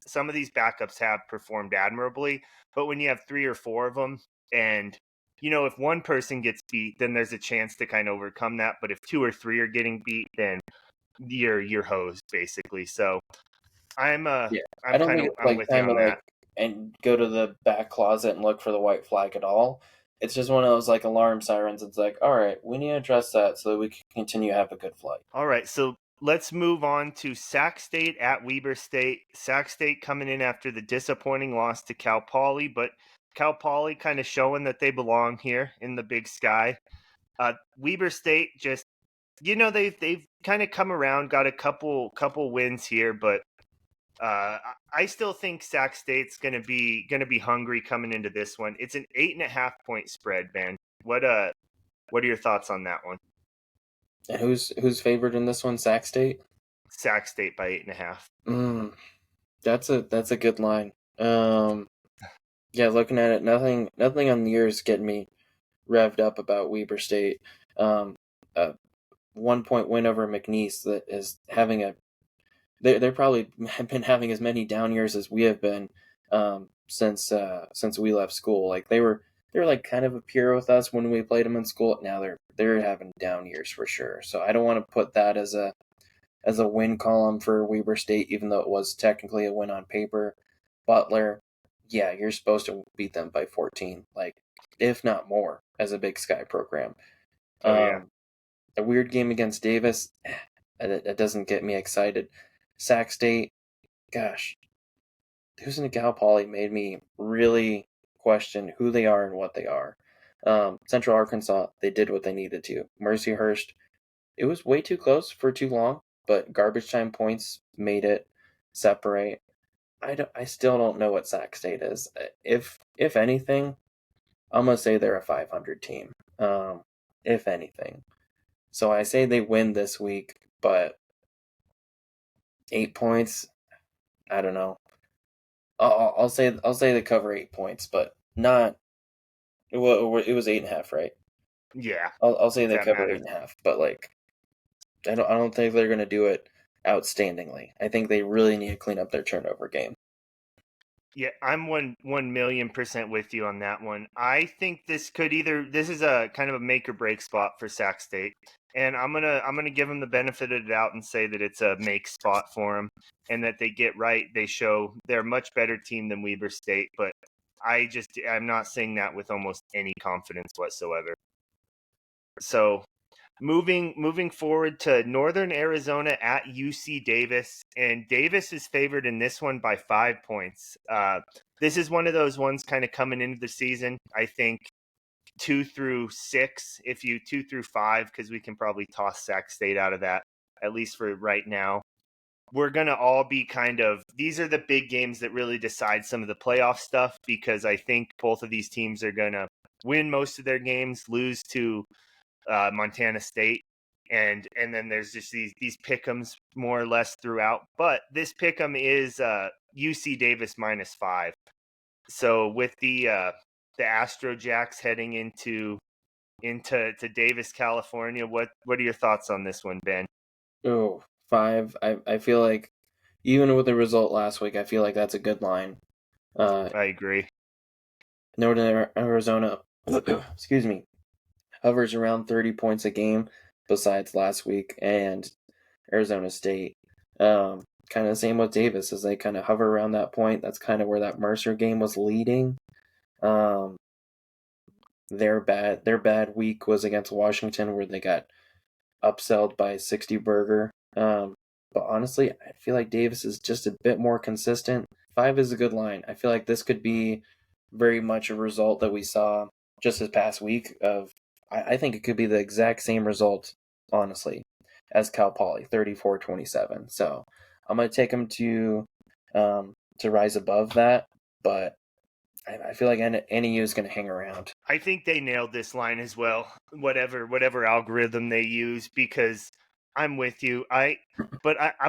some of these backups have performed admirably, but when you have three or four of them and if one person gets beat, then there's a chance to kind of overcome that, but if two or three are getting beat, then you're hosed basically. So I'm Yeah, I don't think it's I'm with you time to on that. and go to the back closet and look for the white flag at all. It's just one of those alarm sirens. It's like, all right, we need to address that so that we can continue to have a good flight. All right, so let's move on to Sac State at Weber State. Sac State coming in after the disappointing loss to Cal Poly, but Cal Poly kind of showing that they belong here in the Big Sky. Weber State just they've kind of come around, got a couple wins here, but I still think Sac State's gonna be hungry coming into this one. It's an 8.5 point spread, man. What are your thoughts on that one? And who's favored in this one? Sac State. Sac State by 8.5. That's a good line. Yeah, looking at it, nothing on the year is getting me revved up about Weber State. A 1 point win over McNeese that is having they're probably have been having as many down years as we have been since we left school. They were kind of a peer with us when we played them in school. Now they're having down years for sure. So I don't want to put that as a win column for Weber State, even though it was technically a win on paper. Butler, yeah, you're supposed to beat them by 14, if not more, as a Big Sky program. Oh yeah. A weird game against Davis, it doesn't get me excited. Sac State, gosh, losing to Cal Poly made me really question who they are and what they are. Central Arkansas, they did what they needed to. Mercyhurst, it was way too close for too long, but garbage time points made it separate. I still don't know what Sac State is. If anything, I'm gonna say they're a 500 team. If anything, so I say they win this week, but 8 points. I don't know. I'll say they cover 8 points, but not. Well, it was 8.5, right? Yeah. I'll say they That cover matters. 8.5, but I don't think they're gonna do it outstandingly. I think they really need to clean up their turnover game. Yeah, I'm 1,000,000% with you on that one. I think this is a kind of a make or break spot for Sac State, and I'm gonna give them the benefit of the doubt and say that it's a make spot for them, and that they get right. They show they're a much better team than Weber State, but I'm not saying that with almost any confidence whatsoever. So moving forward to Northern Arizona at UC Davis, and Davis is favored in this one by 5 points. This is one of those ones kind of coming into the season. I think 2 through 6, if you 2 through 5, because we can probably toss Sac State out of that at least for right now. We're gonna all be these are the big games that really decide some of the playoff stuff because I think both of these teams are gonna win most of their games, lose to Montana State, and then there's just these pick'ems more or less throughout. But this pick'em is UC Davis -5. So with the Astro Jacks heading into Davis, California, what are your thoughts on this one, Ben? Oh, 5. I feel like even with the result last week, I feel like that's a good line. I agree. Northern Arizona, excuse me, hovers around 30 points a game besides last week, and Arizona State. Kind of the same with Davis as they kind of hover around that point. That's kind of where that Mercer game was leading. Their bad week was against Washington, where they got upselled by 60 burger. But honestly, I feel like Davis is just a bit more consistent. 5 is a good line. I feel like this could be very much a result that we saw just this past week of I think it could be the exact same result, honestly, as Cal Poly, 34-27. So I'm gonna take him to rise above that, but I feel like NEU is gonna hang around. I think they nailed this line as well, whatever algorithm they use, because I'm with you. I'm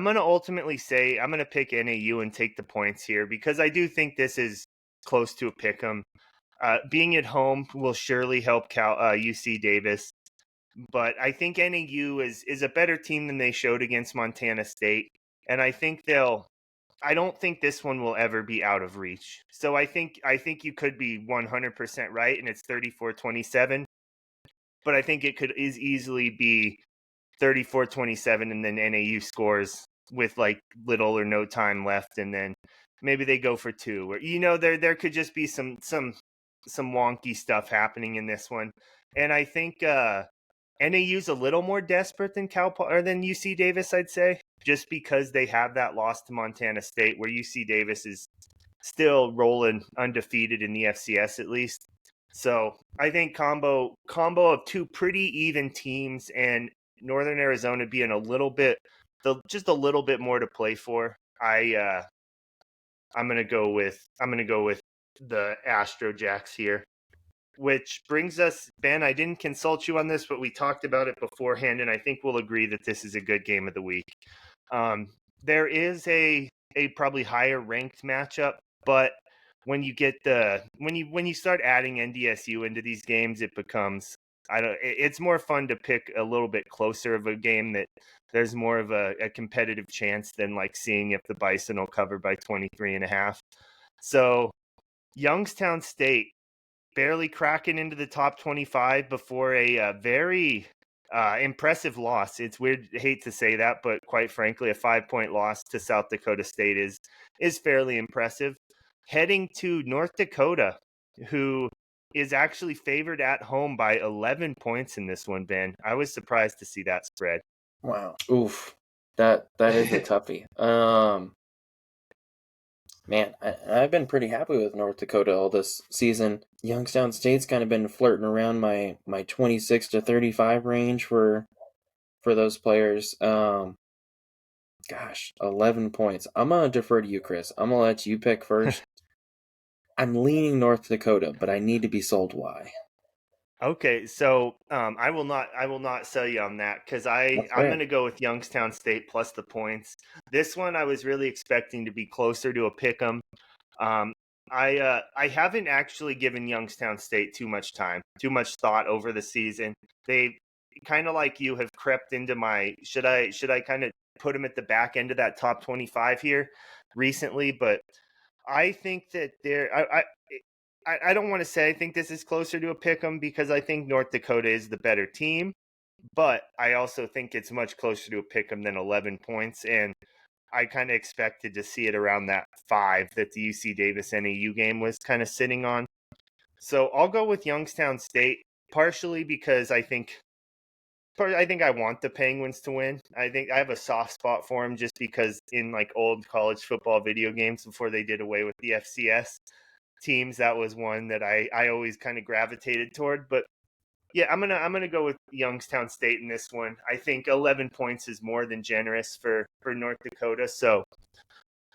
going to ultimately say I'm going to pick NAU and take the points here because I do think this is close to a pick 'em. Being at home will surely help UC Davis, but I think NAU is a better team than they showed against Montana State, and I don't think this one will ever be out of reach. So I think you could be 100% right, and it's 34-27. But I think it could is easily be 34-27, and then NAU scores with like little or no time left, and then maybe they go for two. Or there could just be some wonky stuff happening in this one, and I think NAU's a little more desperate than or than UC Davis, I'd say, just because they have that loss to Montana State, where UC Davis is still rolling undefeated in the FCS at least. So I think combo of two pretty even teams and Northern Arizona being just a little bit more to play for. I'm gonna go with the Astro Jacks here. Which brings us, Ben, I didn't consult you on this, but we talked about it beforehand, and I think we'll agree that this is a good game of the week. There is a probably higher ranked matchup, but when you get when you start adding NDSU into these games, it becomes it's more fun to pick a little bit closer of a game that there's more of a competitive chance than like seeing if the Bison will cover by 23.5. So Youngstown State barely cracking into the top 25 before a very impressive loss. It's weird, I hate to say that, but quite frankly, a 5-point loss to South Dakota State is fairly impressive. Heading to North Dakota, who is actually favored at home by 11 points in this one, Ben. I was surprised to see that spread. Wow. Oof. That is a toughie. Man, I've been pretty happy with North Dakota all this season. Youngstown State's kind of been flirting around my 26 to 35 range for those players. Gosh, 11 points. I'm gonna defer to you, Chris. I'm gonna let you pick first. I'm leaning North Dakota, but I need to be sold why. Okay, so I will not sell you on that because That's I'm fair. going to go with Youngstown State plus the points. This one I was really expecting to be closer to a pick 'em. Um, I haven't actually given Youngstown State too much time, too much thought over the season. They kind of like you have crept into my should I kind of put them at the back end of that top 25 here recently, but I think that I don't want to say I think this is closer to a pick 'em because I think North Dakota is the better team, but I also think it's much closer to a pick 'em than 11 points, and I kind of expected to see it around that 5 that the UC Davis NAU game was kind of sitting on. So I'll go with Youngstown State, partially because I want the Penguins to win. I think I have a soft spot for them just because in like old college football video games before they did away with the FCS teams, that was one that I always kind of gravitated toward. But yeah, I'm gonna go with Youngstown State in this one. I think 11 points is more than generous for North Dakota, so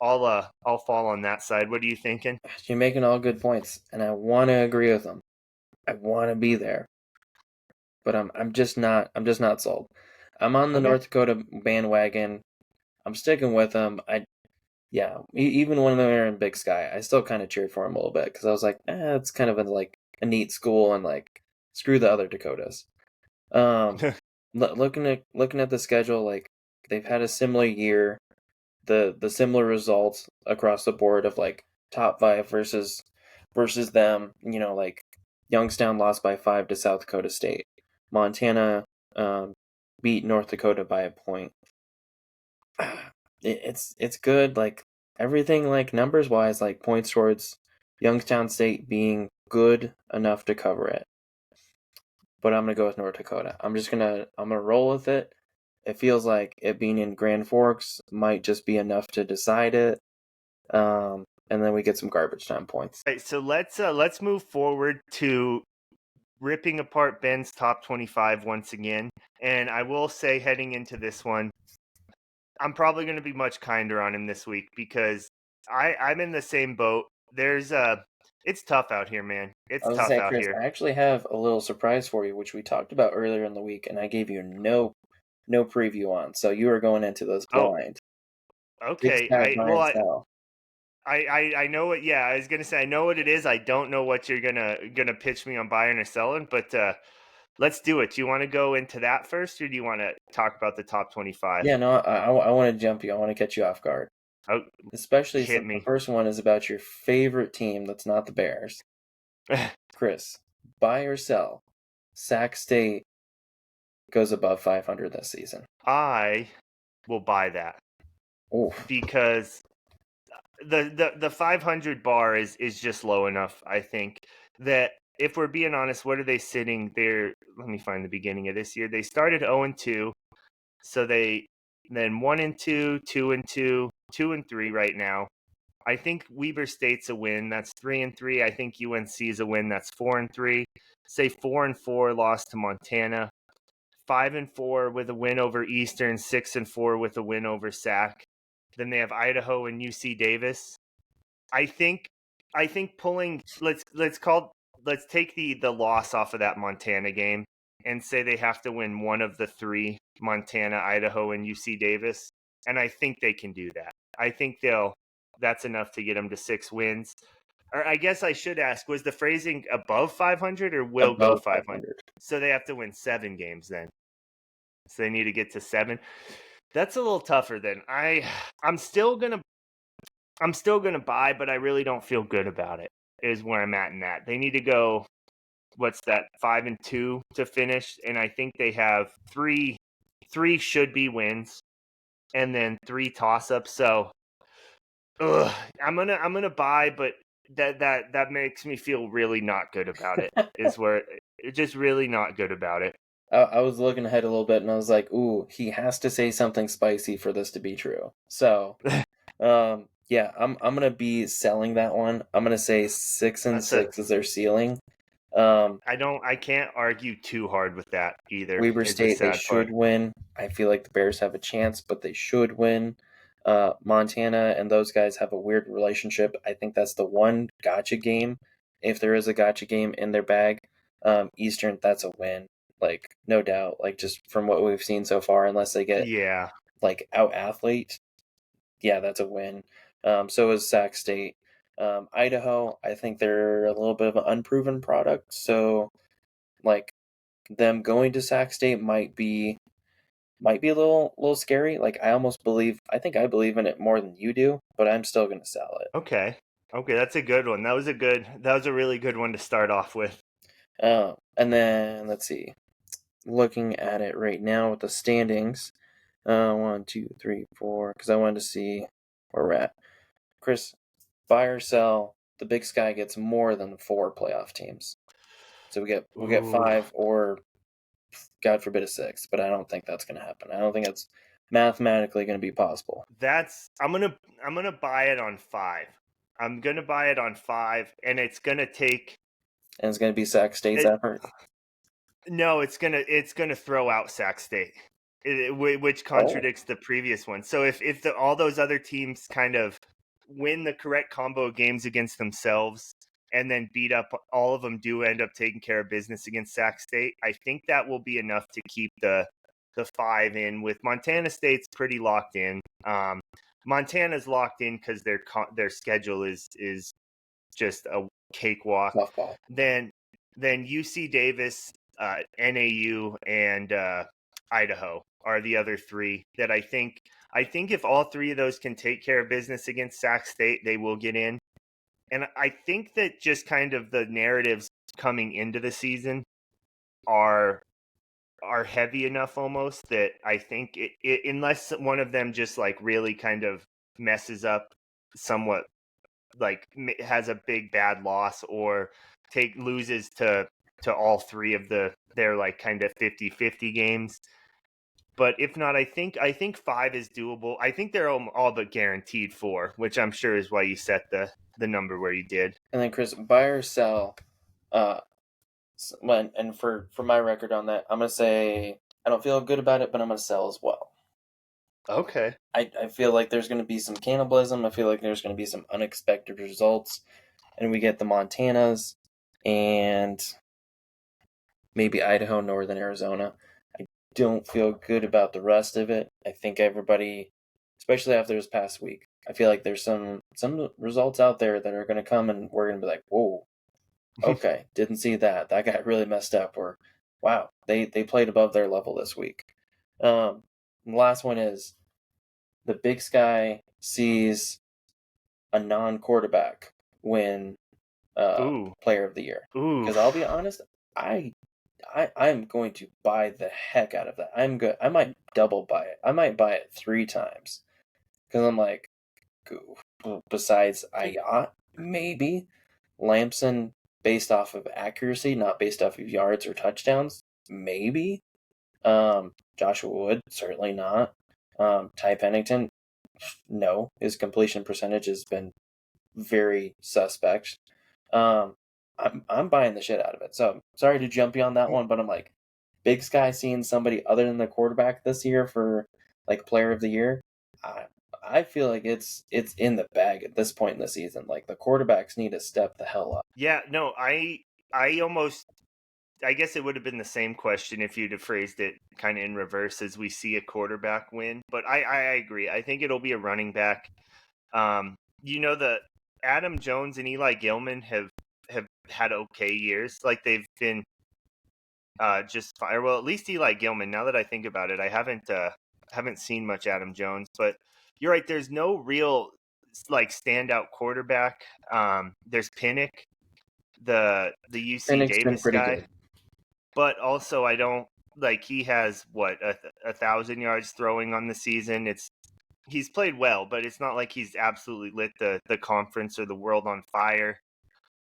I'll fall on that side. What are you thinking? You're making all good points, and I want to agree with them. I want to be there, but I'm just not sold. I'm on the Okay. North Dakota bandwagon. I'm sticking with them. Even when they're in Big Sky, I still kind of cheered for them a little bit because I was like, it's kind of like a neat school, and like screw the other Dakotas. Um, looking at the schedule, like they've had a similar year, the similar results across the board of like top 5 versus them. Like Youngstown lost by 5 to South Dakota State. Montana beat North Dakota by a point. It's good. Like everything, like numbers wise, like points towards Youngstown State being good enough to cover it. but I'm gonna go with North Dakota. I'm gonna roll with it. It feels like it being in Grand Forks might just be enough to decide it. And then we get some garbage time points. All right, so let's move forward to ripping apart Ben's top 25 once again. And I will say, heading into this one, I'm probably going to be much kinder on him this week because I'm in the same boat. It's tough out here, man. I It's was gonna tough say, out Chris, here. I actually have a little surprise for you, which we talked about earlier in the week, and I gave you no preview on. So you are going into this Oh, blind. Big okay. Sky buy and sell. I know what. Yeah, I was gonna say I know what it is. I don't know what you're gonna pitch me on buying or selling, but let's do it. Do you want to go into that first, or do you want to talk about the top 25? Yeah, no, I want to jump you. I want to catch you off guard. Oh, Especially hit since the me. first one is about your favorite team that's not the Bears. Chris, buy or sell? Sac State goes above 500 this season. I will buy that Oof. because the 500 bar is just low enough. I think that if we're being honest, what are they sitting there? Let me find the beginning of this year. They started 0-2, so they then 1-2, 2-2, 2-3 right now. I think Weber State's a win. That's 3-3. I think UNC is a win. That's 4-3. Say 4-4 lost to Montana. 5-4 with a win over Eastern. 6-4 with a win over Sac. Then they have Idaho and UC Davis. I think pulling let's take the loss off of that Montana game and say they have to win one of the three, Montana, Idaho, and UC Davis, and I think they can do that. I think that's enough to get them to 6 wins. Or I guess I should ask, was the phrasing above 500 or will go Above 500? 500. So they have to win 7 games then. So they need to get to 7. That's a little tougher then. I'm still going to buy, but I really don't feel good about it. Is where I'm at in that. They need to go, what's that, 5-2 to finish, and I think they have three should be wins, and then 3 toss ups. So, I'm gonna buy, but that makes me feel really not good about it. Is where it's just really not good about it. I was looking ahead a little bit, and I was like, "Ooh, he has to say something spicy for this to be true." So, yeah, I'm gonna be selling that one. I'm gonna say 6-6 is their ceiling. I can't argue too hard with that either. Weber Is the State, they sad part. should win. I feel like the Bears have a chance, but they should win. Montana and those guys have a weird relationship. I think that's the one gotcha game, if there is a gotcha game in their bag. Eastern, that's a win, like no doubt. Like just from what we've seen so far, unless they get Yeah. like out athlete, yeah, that's a win. So is Sac State. Idaho, I think they're a little bit of an unproven product. So like them going to Sac State might be a little scary. Like I think I believe in it more than you do, but I'm still gonna sell it. Okay. Okay, that's a good one. That was a really good one to start off with. And then let's see. Looking at it right now with the standings, 1, 2, 3, 4. Because I wanted to see where we're at. Chris, buy or sell? The Big Sky gets more than 4 playoff teams, so we'll get Ooh. 5 or God forbid a 6. But I don't think that's gonna happen. I don't think it's mathematically gonna be possible. I'm gonna buy it on 5. I'm gonna buy it on 5, and it's gonna take. And it's gonna be Sac State's effort. No, it's gonna throw out Sac State, which Oh, contradicts the previous one. So if all those other teams kind of win the correct combo of games against themselves and then beat up, all of them do end up taking care of business against Sac State. I think that will be enough to keep the 5 in. With Montana State's pretty locked in. Montana's locked in because their schedule is just a cakewalk. softball. Then UC Davis, NAU, and Idaho are the other 3 that I think. I think if all 3 of those can take care of business against Sac State, they will get in. And I think that just kind of the narratives coming into the season are heavy enough almost that I think unless one of them just like really kind of messes up somewhat, like has a big bad loss or loses to all 3 of the they're like kind of 50-50 games. But if not, I think 5 is doable. I think they're all but guaranteed 4, which I'm sure is why you set the number where you did. And then Chris, buy or sell. Uh, and for my record on that, I'm gonna say I don't feel good about it, but I'm gonna sell as well. Okay. I feel like there's gonna be some cannibalism. I feel like there's gonna be some unexpected results, and we get the Montanas and maybe Idaho, Northern Arizona. I don't feel good about the rest of it. I think everybody, especially after this past week, I feel like there's some results out there that are going to come and we're going to be like, whoa, okay, didn't see that. That got really messed up. Or, wow, they played above their level this week. The last one is the Big Sky sees a non-quarterback win Ooh. Player of the Year. Ooh. Because I'll be honest, I'm going to buy the heck out of that. I'm good. I might double buy it. I might buy it 3 times because I'm like, besides Ayat, maybe Lamson based off of accuracy, not based off of yards or touchdowns, maybe. Joshua Wood, certainly not. Ty Pennington, no. His completion percentage has been very suspect. Um, I'm buying the shit out of it. So sorry to jump you on that one, but I'm like, Big Sky seeing somebody other than the quarterback this year for like Player of the Year. I feel like it's in the bag at this point in the season. Like the quarterbacks need to step the hell up. Yeah, no, I guess it would have been the same question if you'd have phrased it kind of in reverse as we see a quarterback win. But I agree. I think it'll be a running back. The Adam Jones and Eli Gilman have had okay years. Like they've been just fire. Well, at least Eli Gilman. Now that I think about it, I haven't seen much Adam Jones, but you're right. There's no real like standout quarterback. There's Pinnock, the UC Pennick's been Davis pretty guy, good. but also I don't like he has what 1,000 yards throwing on the season. He's played well, but it's not like he's absolutely lit the conference or the world on fire.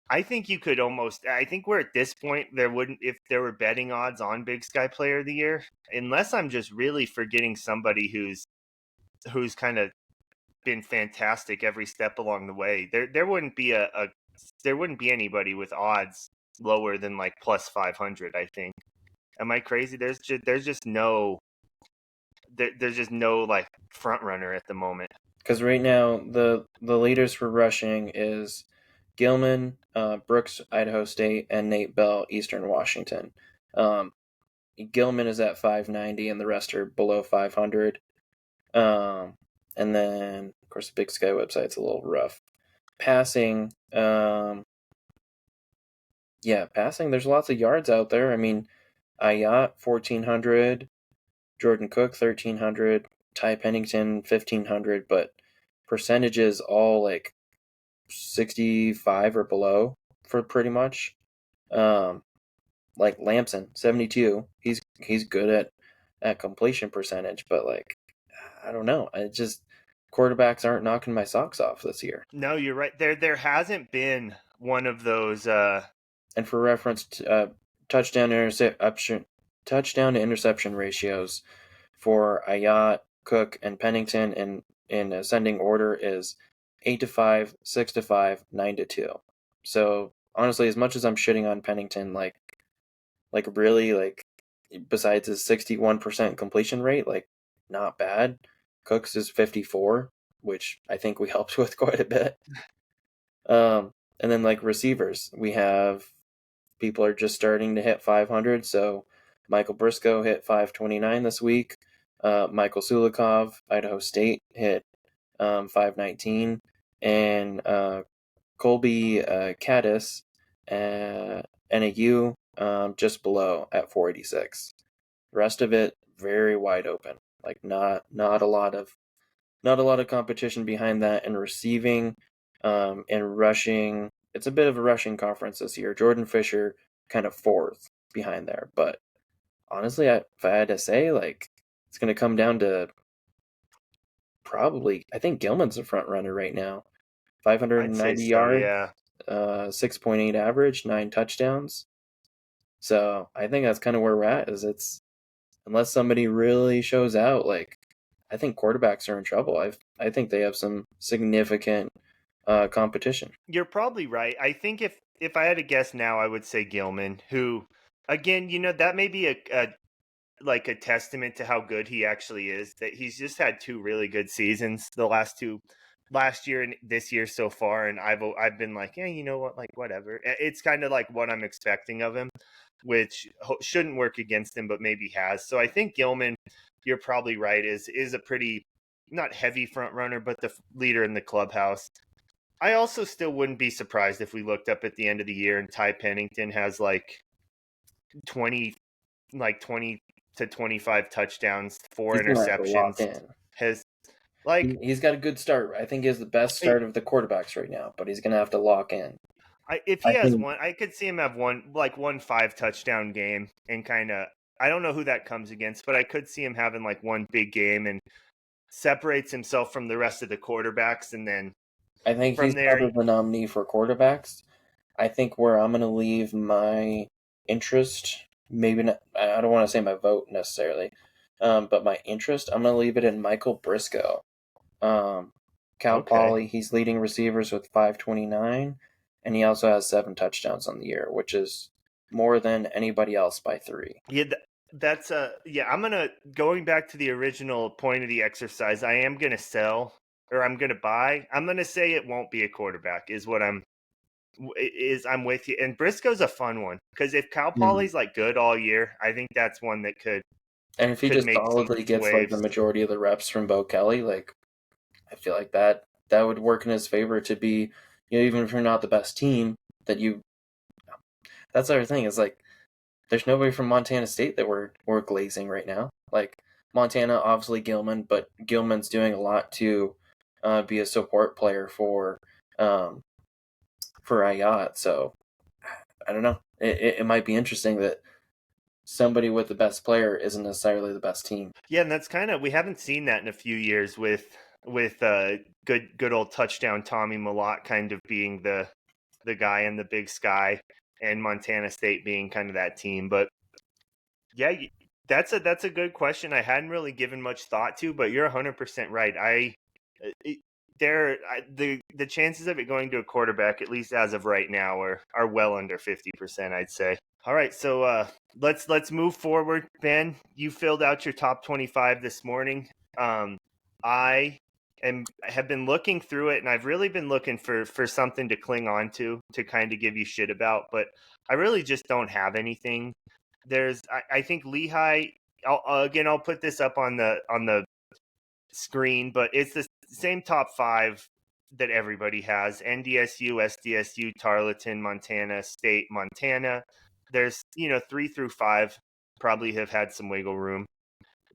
I think you could almost. I think we're at this point. There wouldn't if there were betting odds on Big Sky Player of the Year, unless I'm just really forgetting somebody who's kind of been fantastic every step along the way. There wouldn't be there wouldn't be anybody with odds lower than like plus 500. I think. Am I crazy? There's just no like front runner at the moment. Because right now the leaders for rushing is Gilman, Brooks, Idaho State, and Nate Bell, Eastern Washington. Um, Gilman is at 590, and the rest are below 500. And then, of course, the Big Sky website's a little rough. Passing, passing. There's lots of yards out there. I mean, Ayat 1,400, Jordan Cook 1,300, Ty Pennington 1,500, but percentages all like 65 or below for pretty much. Like Lamson 72. He's good at completion percentage, but like I don't know. I just quarterbacks aren't knocking my socks off this year. No, you're right. There hasn't been one of those. And for reference, touchdown to interception ratios for Ayat, Cook, and Pennington in ascending order is 8-5, 6-5, 9-2. So honestly, as much as I'm shitting on Pennington, like really like besides his 61% completion rate, like not bad. Cook's is 54, which I think we helped with quite a bit. And then like receivers, we have people are just starting to hit 500. So Michael Briscoe hit 529 this week. Michael Sulikov, Idaho State, hit 519, and Colby Caddis, NAU, just below at 486. The rest of it very wide open. Like not a lot of competition behind that. And receiving, and rushing. It's a bit of a rushing conference this year. Jordan Fisher kind of fourth behind there, but honestly, if I had to say, like it's going to come down to probably. I think Gilman's a front runner right now. I'd say 590 so. yards, Yeah. 6.8 average, 9 touchdowns. So I think that's kind of where we're at. Is it's unless somebody really shows out, like I think quarterbacks are in trouble. I think they have some significant competition. You're probably right. I think if I had to guess now, I would say Gilman, who, again, that may be a like a testament to how good he actually is. That he's just had two really good seasons, the last two, last year and this year so far. And I've been like, yeah, you know what, like whatever. It's kind of like what I'm expecting of him, which shouldn't work against him, but maybe has. So I think Gilman, you're probably right, is a pretty not heavy front runner, but the leader in the clubhouse. I also still wouldn't be surprised if we looked up at the end of the year and Ty Pennington has like 20 20 to 25 touchdowns, four He's gonna have to lock interceptions. in. Has like He's got a good start. I think he has the best start of the quarterbacks right now, but he's gonna have to lock in. if he I has think one, I could see him have one 5 touchdown game and kind of, I don't know who that comes against, but I could see him having like one big game and separates himself from the rest of the quarterbacks, and then he's from there. probably the nominee for quarterbacks. I think where I'm gonna leave my interest, maybe not. I don't want to say my vote necessarily, but my interest, I'm gonna leave it in Michael Briscoe. Um, Cal Okay. Poly, he's leading receivers with 529, and he also has 7 touchdowns on the year, which is more than anybody else by 3. Yeah, that's yeah. I'm gonna going back to the original point of the exercise. I am gonna sell, or I'm gonna buy. I'm gonna say it won't be a quarterback. I'm with you. And Briscoe's a fun one because if Cal Mm. Poly's like good all year, I think that's one that And if he could just make some solidly gets like the waves. majority of the reps from Bo Kelly, like I feel like that would work in his favor to be, even if you're not the best team, that you. That's the other thing is like there's nobody from Montana State that we're glazing right now. Like Montana, obviously Gilman, but Gilman's doing a lot to be a support player um, for Ayat. So I don't know. It might be interesting that somebody with the best player isn't necessarily the best team. Yeah, and that's kind of, we haven't seen that in a few years with good old touchdown Tommy Malott kind of being the guy in the big sky, and Montana State being kind of that team. But yeah, that's a good question. I hadn't really given much thought to, but you're 100% right. It, the chances of it going to a quarterback, at least as of right now, are well under 50%, I'd say. All right, so let's move forward. Ben, you filled out your top 25 this morning. I have been looking through it, and I've really been looking for something to cling on to kind of give you shit about, but I really just don't have anything. I think Lehigh. I'll put this up on the screen, but it's the same top five that everybody has: NDSU, SDSU, Tarleton, Montana State, Montana. There's 3 through 5 probably have had some wiggle room,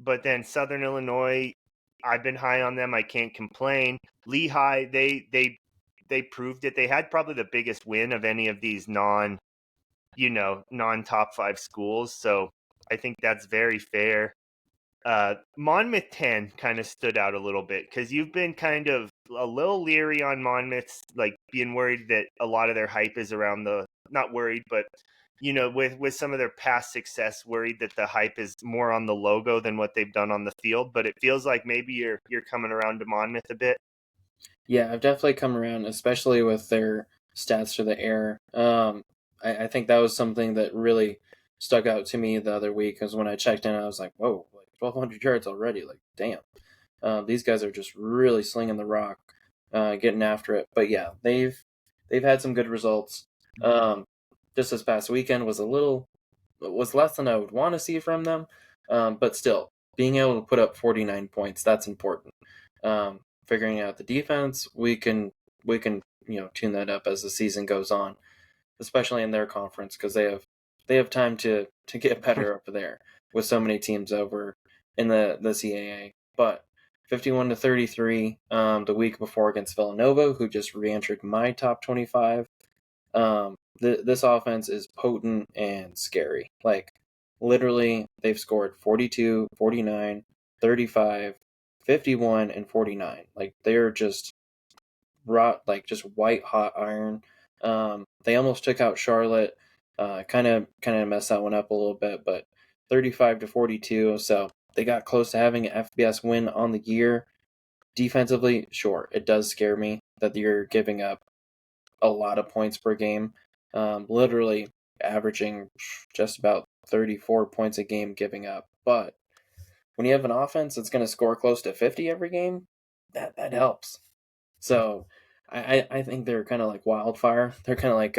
but then Southern Illinois, I've been high on them. I can't complain. Lehigh, they proved it. They had probably the biggest win of any of these non top 5 schools. So I think that's very fair. Monmouth 10 kind of stood out a little bit because you've been kind of a little leery on Monmouth's, like being worried that a lot of their hype is around not worried, but with some of their past success, worried that the hype is more on the logo than what they've done on the field. But it feels like maybe you're coming around to Monmouth a bit. Yeah, I've definitely come around, especially with their stats for the air. I think that was something that really stuck out to me the other week because when I checked in, I was like, whoa, like 1,200 yards already. Like, damn. These guys are just really slinging the rock, getting after it. But yeah, they've had some good results. Just this past weekend was less than I would want to see from them, but still being able to put up 49 points, that's important. Figuring out the defense, we can tune that up as the season goes on, especially in their conference because they have time to get better over there with so many teams over in the CAA. But 51-33 the week before against Villanova, who just re-entered my top 25. This offense is potent and scary. Like literally they've scored 42, 49, 35, 51, and 49. Like they're just just white hot iron. They almost took out Charlotte Kind of messed that one up a little bit, but 35-42. So they got close to having an FBS win on the year. Defensively, sure, it does scare me that you're giving up a lot of points per game, literally averaging just about 34 points a game giving up. But when you have an offense that's going to score close to 50 every game, that helps. So I think they're kind of like wildfire. They're kind of like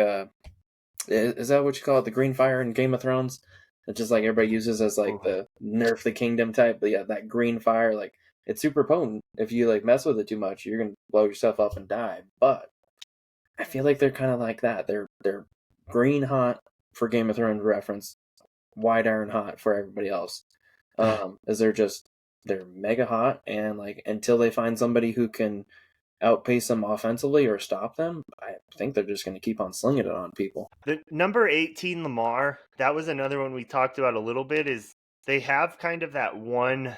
is that what you call it? The green fire in Game of Thrones? It's just like everybody uses as like the nerf the kingdom type. But yeah, that green fire, like it's super potent. If you like mess with it too much, you're gonna blow yourself up and die. But I feel like they're kind of like that. They're green hot for Game of Thrones reference, wide iron hot for everybody else. Is they're mega hot, and like until they find somebody who can outpace them offensively or stop them, I think they're just going to keep on slinging it on people. The number 18 Lamar, that was another one we talked about a little bit. Is they have kind of that one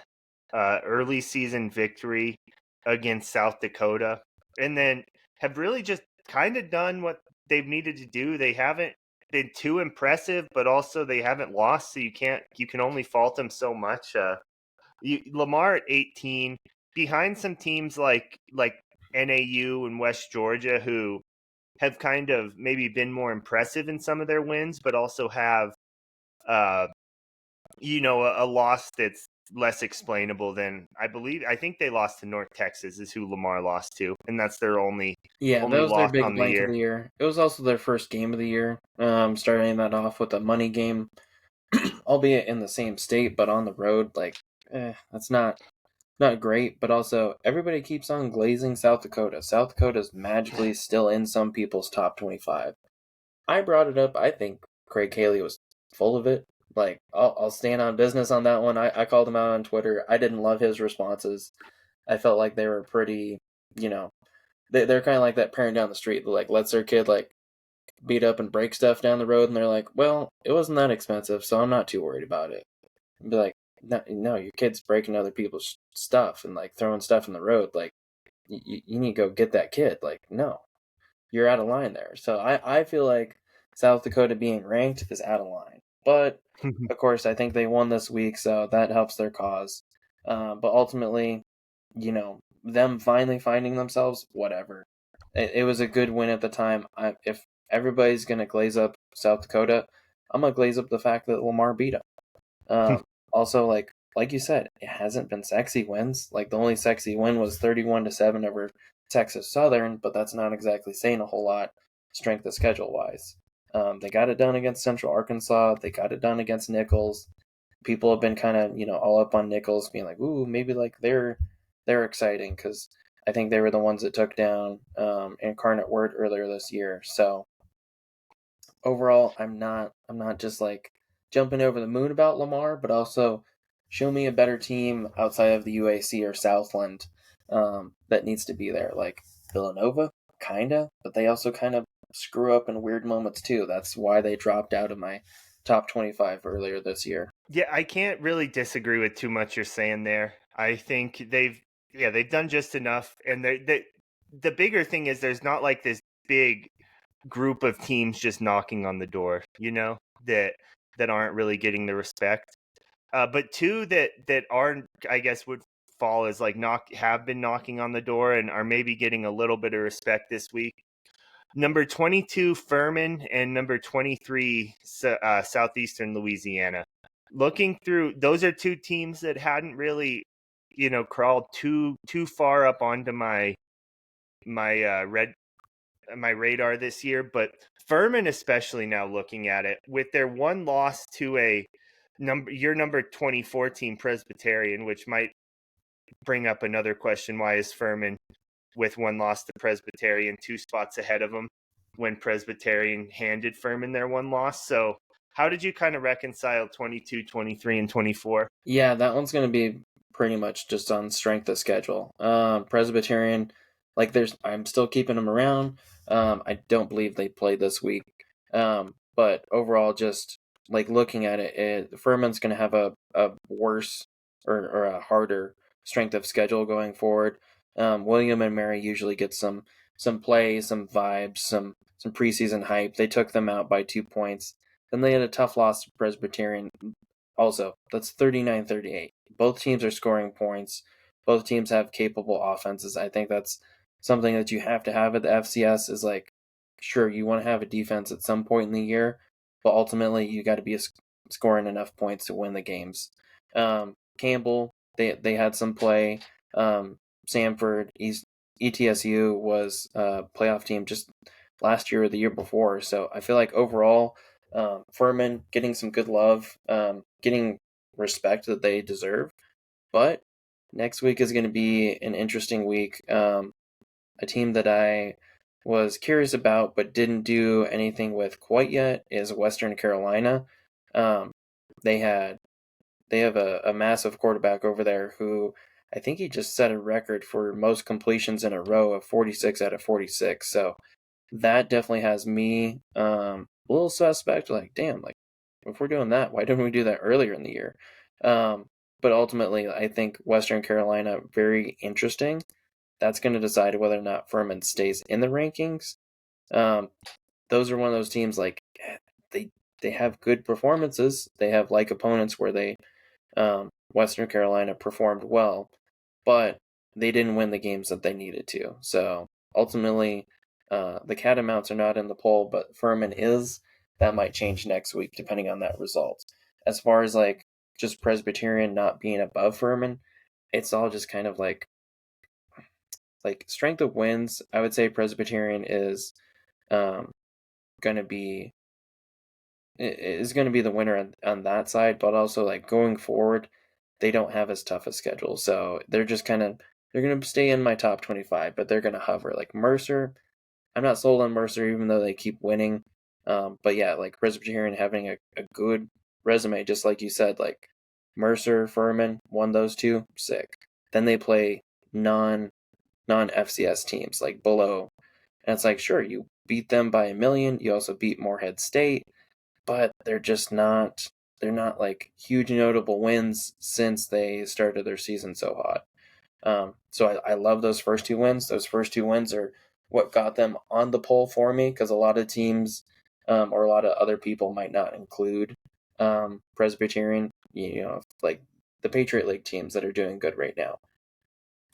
early season victory against South Dakota, and then have really just kind of done what they've needed to do. They haven't been too impressive, but also they haven't lost, so you can only fault them so much. Lamar at 18, behind some teams like NAU and West Georgia, who have kind of maybe been more impressive in some of their wins, but also have uh, a loss that's less explainable than I think they lost to North Texas is who Lamar lost to, and that's their only Yeah, that was their loss big on the blank of year. the year. It was also their first game of the year. Starting that off with a money game, albeit in the same state but on the road. Like, that's not great. But also, everybody keeps on glazing South Dakota. South Dakota's magically still in some people's top 25. I brought it up. I think Craig Haley was full of it. Like, I'll stand on business on that one. I called him out on Twitter. I didn't love his responses. I felt like they were pretty, you know, they're kind of like that parent down the street that like lets their kid like beat up and break stuff down the road, and they're like, well, it wasn't that expensive, so I'm not too worried about it. And be like, no, your kid's breaking other people's stuff and like throwing stuff in the road. Like, you need to go get that kid. Like, no, you're out of line there. So I feel like South Dakota being ranked is out of line. But of course, I think they won this week, so that helps their cause. But ultimately, them finally finding themselves, whatever. It was a good win at the time. If everybody's gonna glaze up South Dakota, I'm gonna glaze up the fact that Lamar beat them. Also, like you said, it hasn't been sexy wins. Like the only sexy win was 31-7 over Texas Southern, but that's not exactly saying a whole lot strength of schedule wise. They got it done against Central Arkansas. They got it done against Nichols. People have been kind of all up on Nichols, being like, "Ooh, maybe like they're exciting," because I think they were the ones that took down Incarnate Word earlier this year. So overall, I'm not just like jumping over the moon about Lamar, but also show me a better team outside of the UAC or Southland that needs to be there. Like Villanova, kinda, but they also kind of screw up in weird moments too. That's why they dropped out of my top 25 earlier this year. Yeah, I can't really disagree with too much you're saying there. I think they've done just enough, and the bigger thing is there's not like this big group of teams just knocking on the door, that aren't really getting the respect. But two that aren't, I guess, would fall as like have been knocking on the door and are maybe getting a little bit of respect this week. Number 22 Furman and number 23 Southeastern Louisiana. Looking through, those are two teams that hadn't really, crawled too far up onto my red my radar this year, but Furman especially, now looking at it, with their one loss to number 24 team Presbyterian, which might bring up another question: why is Furman with one loss to Presbyterian 2 spots ahead of them when Presbyterian handed Furman their one loss? So how did you kind of reconcile 22, 23, and 24? Yeah, that one's going to be pretty much just on strength of schedule. Presbyterian, like I'm still keeping them around. I don't believe they played this week. But overall, just like looking at it, Furman's going to have a worse or a harder strength of schedule going forward. William and Mary usually get some play, some vibes, some preseason hype. They took them out by 2 points. Then they had a tough loss to Presbyterian. Also, that's 39-38. Both teams are scoring points. Both teams have capable offenses. I think that's something that you have to have at the FCS is like, sure, you want to have a defense at some point in the year, but ultimately you got to be scoring enough points to win the games. Campbell, they had some play. Samford, ETSU was a playoff team just last year or the year before. So I feel like overall, Furman getting some good love, getting respect that they deserve. But next week is going to be an interesting week. A team that I was curious about but didn't do anything with quite yet is Western Carolina. Um, they had they have a massive quarterback over there who I think he just set a record for most completions in a row of 46 out of 46. So that definitely has me a little suspect. Like, damn, like if we're doing that, why didn't we do that earlier in the year? Um, but ultimately, I think Western Carolina very interesting. That's going to decide whether or not Furman stays in the rankings. Um, those are one of those teams like they they have good performances. They have like opponents where they Western Carolina performed well, but they didn't win the games that they needed to. So ultimately, the Catamounts are not in the poll, but Furman is. That might change next week depending on that result. As far as like just Presbyterian not being above Furman, it's all just kind of like strength of wins. I would say Presbyterian um, going to be is going to be the winner on that side, but also like going forward, they don't have as tough a schedule, so they're just kind of they're going to stay in my top 25, but they're going to hover. Like Mercer, I'm not sold on Mercer even though they keep winning, but yeah, like Presbyterian having a good resume, just like you said, like Mercer, Furman won those two, sick. Then they play non FCS teams like below, and it's like sure you beat them by a million, you also beat Morehead State, but they're not like huge notable wins since they started their season so hot. So I love those first two wins. Those first two wins are what got them on the poll for me because a lot of teams or a lot of other people might not include Presbyterian. You know, like the Patriot League teams that are doing good right now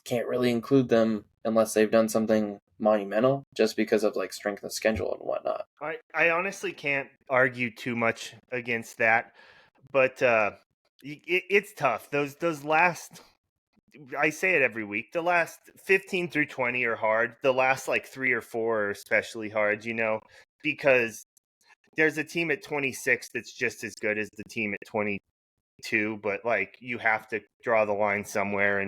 can't really include them unless they've done something monumental just because of like strength of schedule and whatnot. I honestly can't argue too much against that, but it's tough. Those last, I say it every week, the last 15 through 20 are hard. The last like 3 or 4 are especially hard, because there's a team at 26 that's just as good as the team at 22, but like you have to draw the line somewhere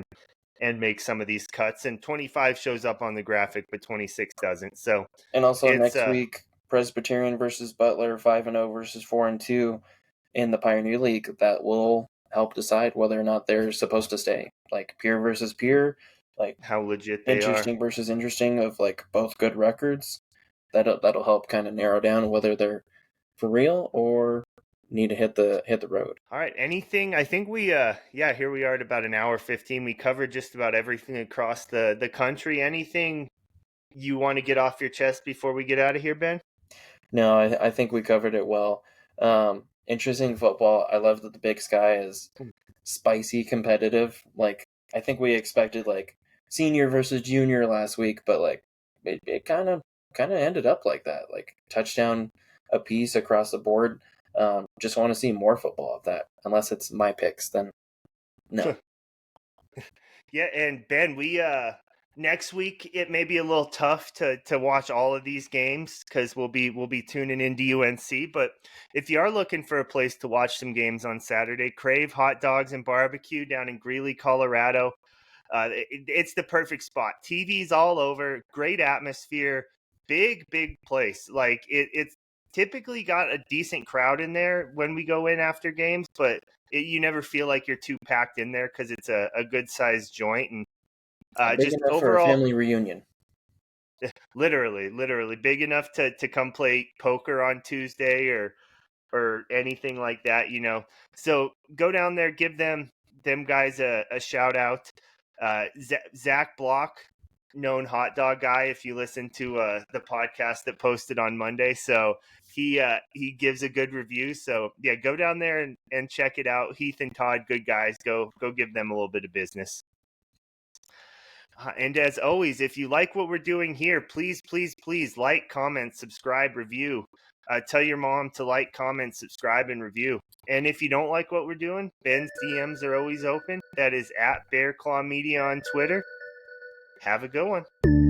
and make some of these cuts, and 25 shows up on the graphic but 26 doesn't. So And also it's next week, Presbyterian versus Butler, 5-0 versus 4-2 in the Pioneer League. That will help decide whether or not they're supposed to stay. Like peer versus peer, like how legit they are. interesting versus interesting of like both good records. That'll help kind of narrow down whether they're for real or need to hit the road. All right, anything? I think we yeah, here we are at about an hour 15. We covered just about everything across the country. Anything you want to get off your chest before we get out of here, Ben? No, I think we covered it well. Interesting football. I love that the Big Sky is spicy competitive. Like I think we expected like senior versus junior last week, but like it kind of ended up like that. Like touchdown a piece across the board. Just want to see more football of that. Unless it's my picks, then no. Yeah, and Ben, we next week it may be a little tough to watch all of these games because we'll be tuning into UNC. But if you are looking for a place to watch some games on Saturday, Crave Hot Dogs and Barbecue down in Greeley, Colorado. It's the perfect spot. TV's all over, great atmosphere, big place. Like it's typically got a decent crowd in there when we go in after games, but you never feel like you're too packed in there because it's a good sized joint, and Big just enough for a overall, family reunion. literally big enough to come play poker on Tuesday or anything like that. So go down there, give them guys a shout out. Zach Block known hot dog guy if you listen to the podcast that posted on Monday. So he gives a good review. So yeah, go down there and check it out. Heath and Todd, good guys. Go give them a little bit of business. And as always, if you like what we're doing here, please, please, please like, comment, subscribe, review. Tell your mom to like, comment, subscribe, and review. And if you don't like what we're doing, Ben's DMs are always open. That is at Bear Claw Media on Twitter. Have a good one.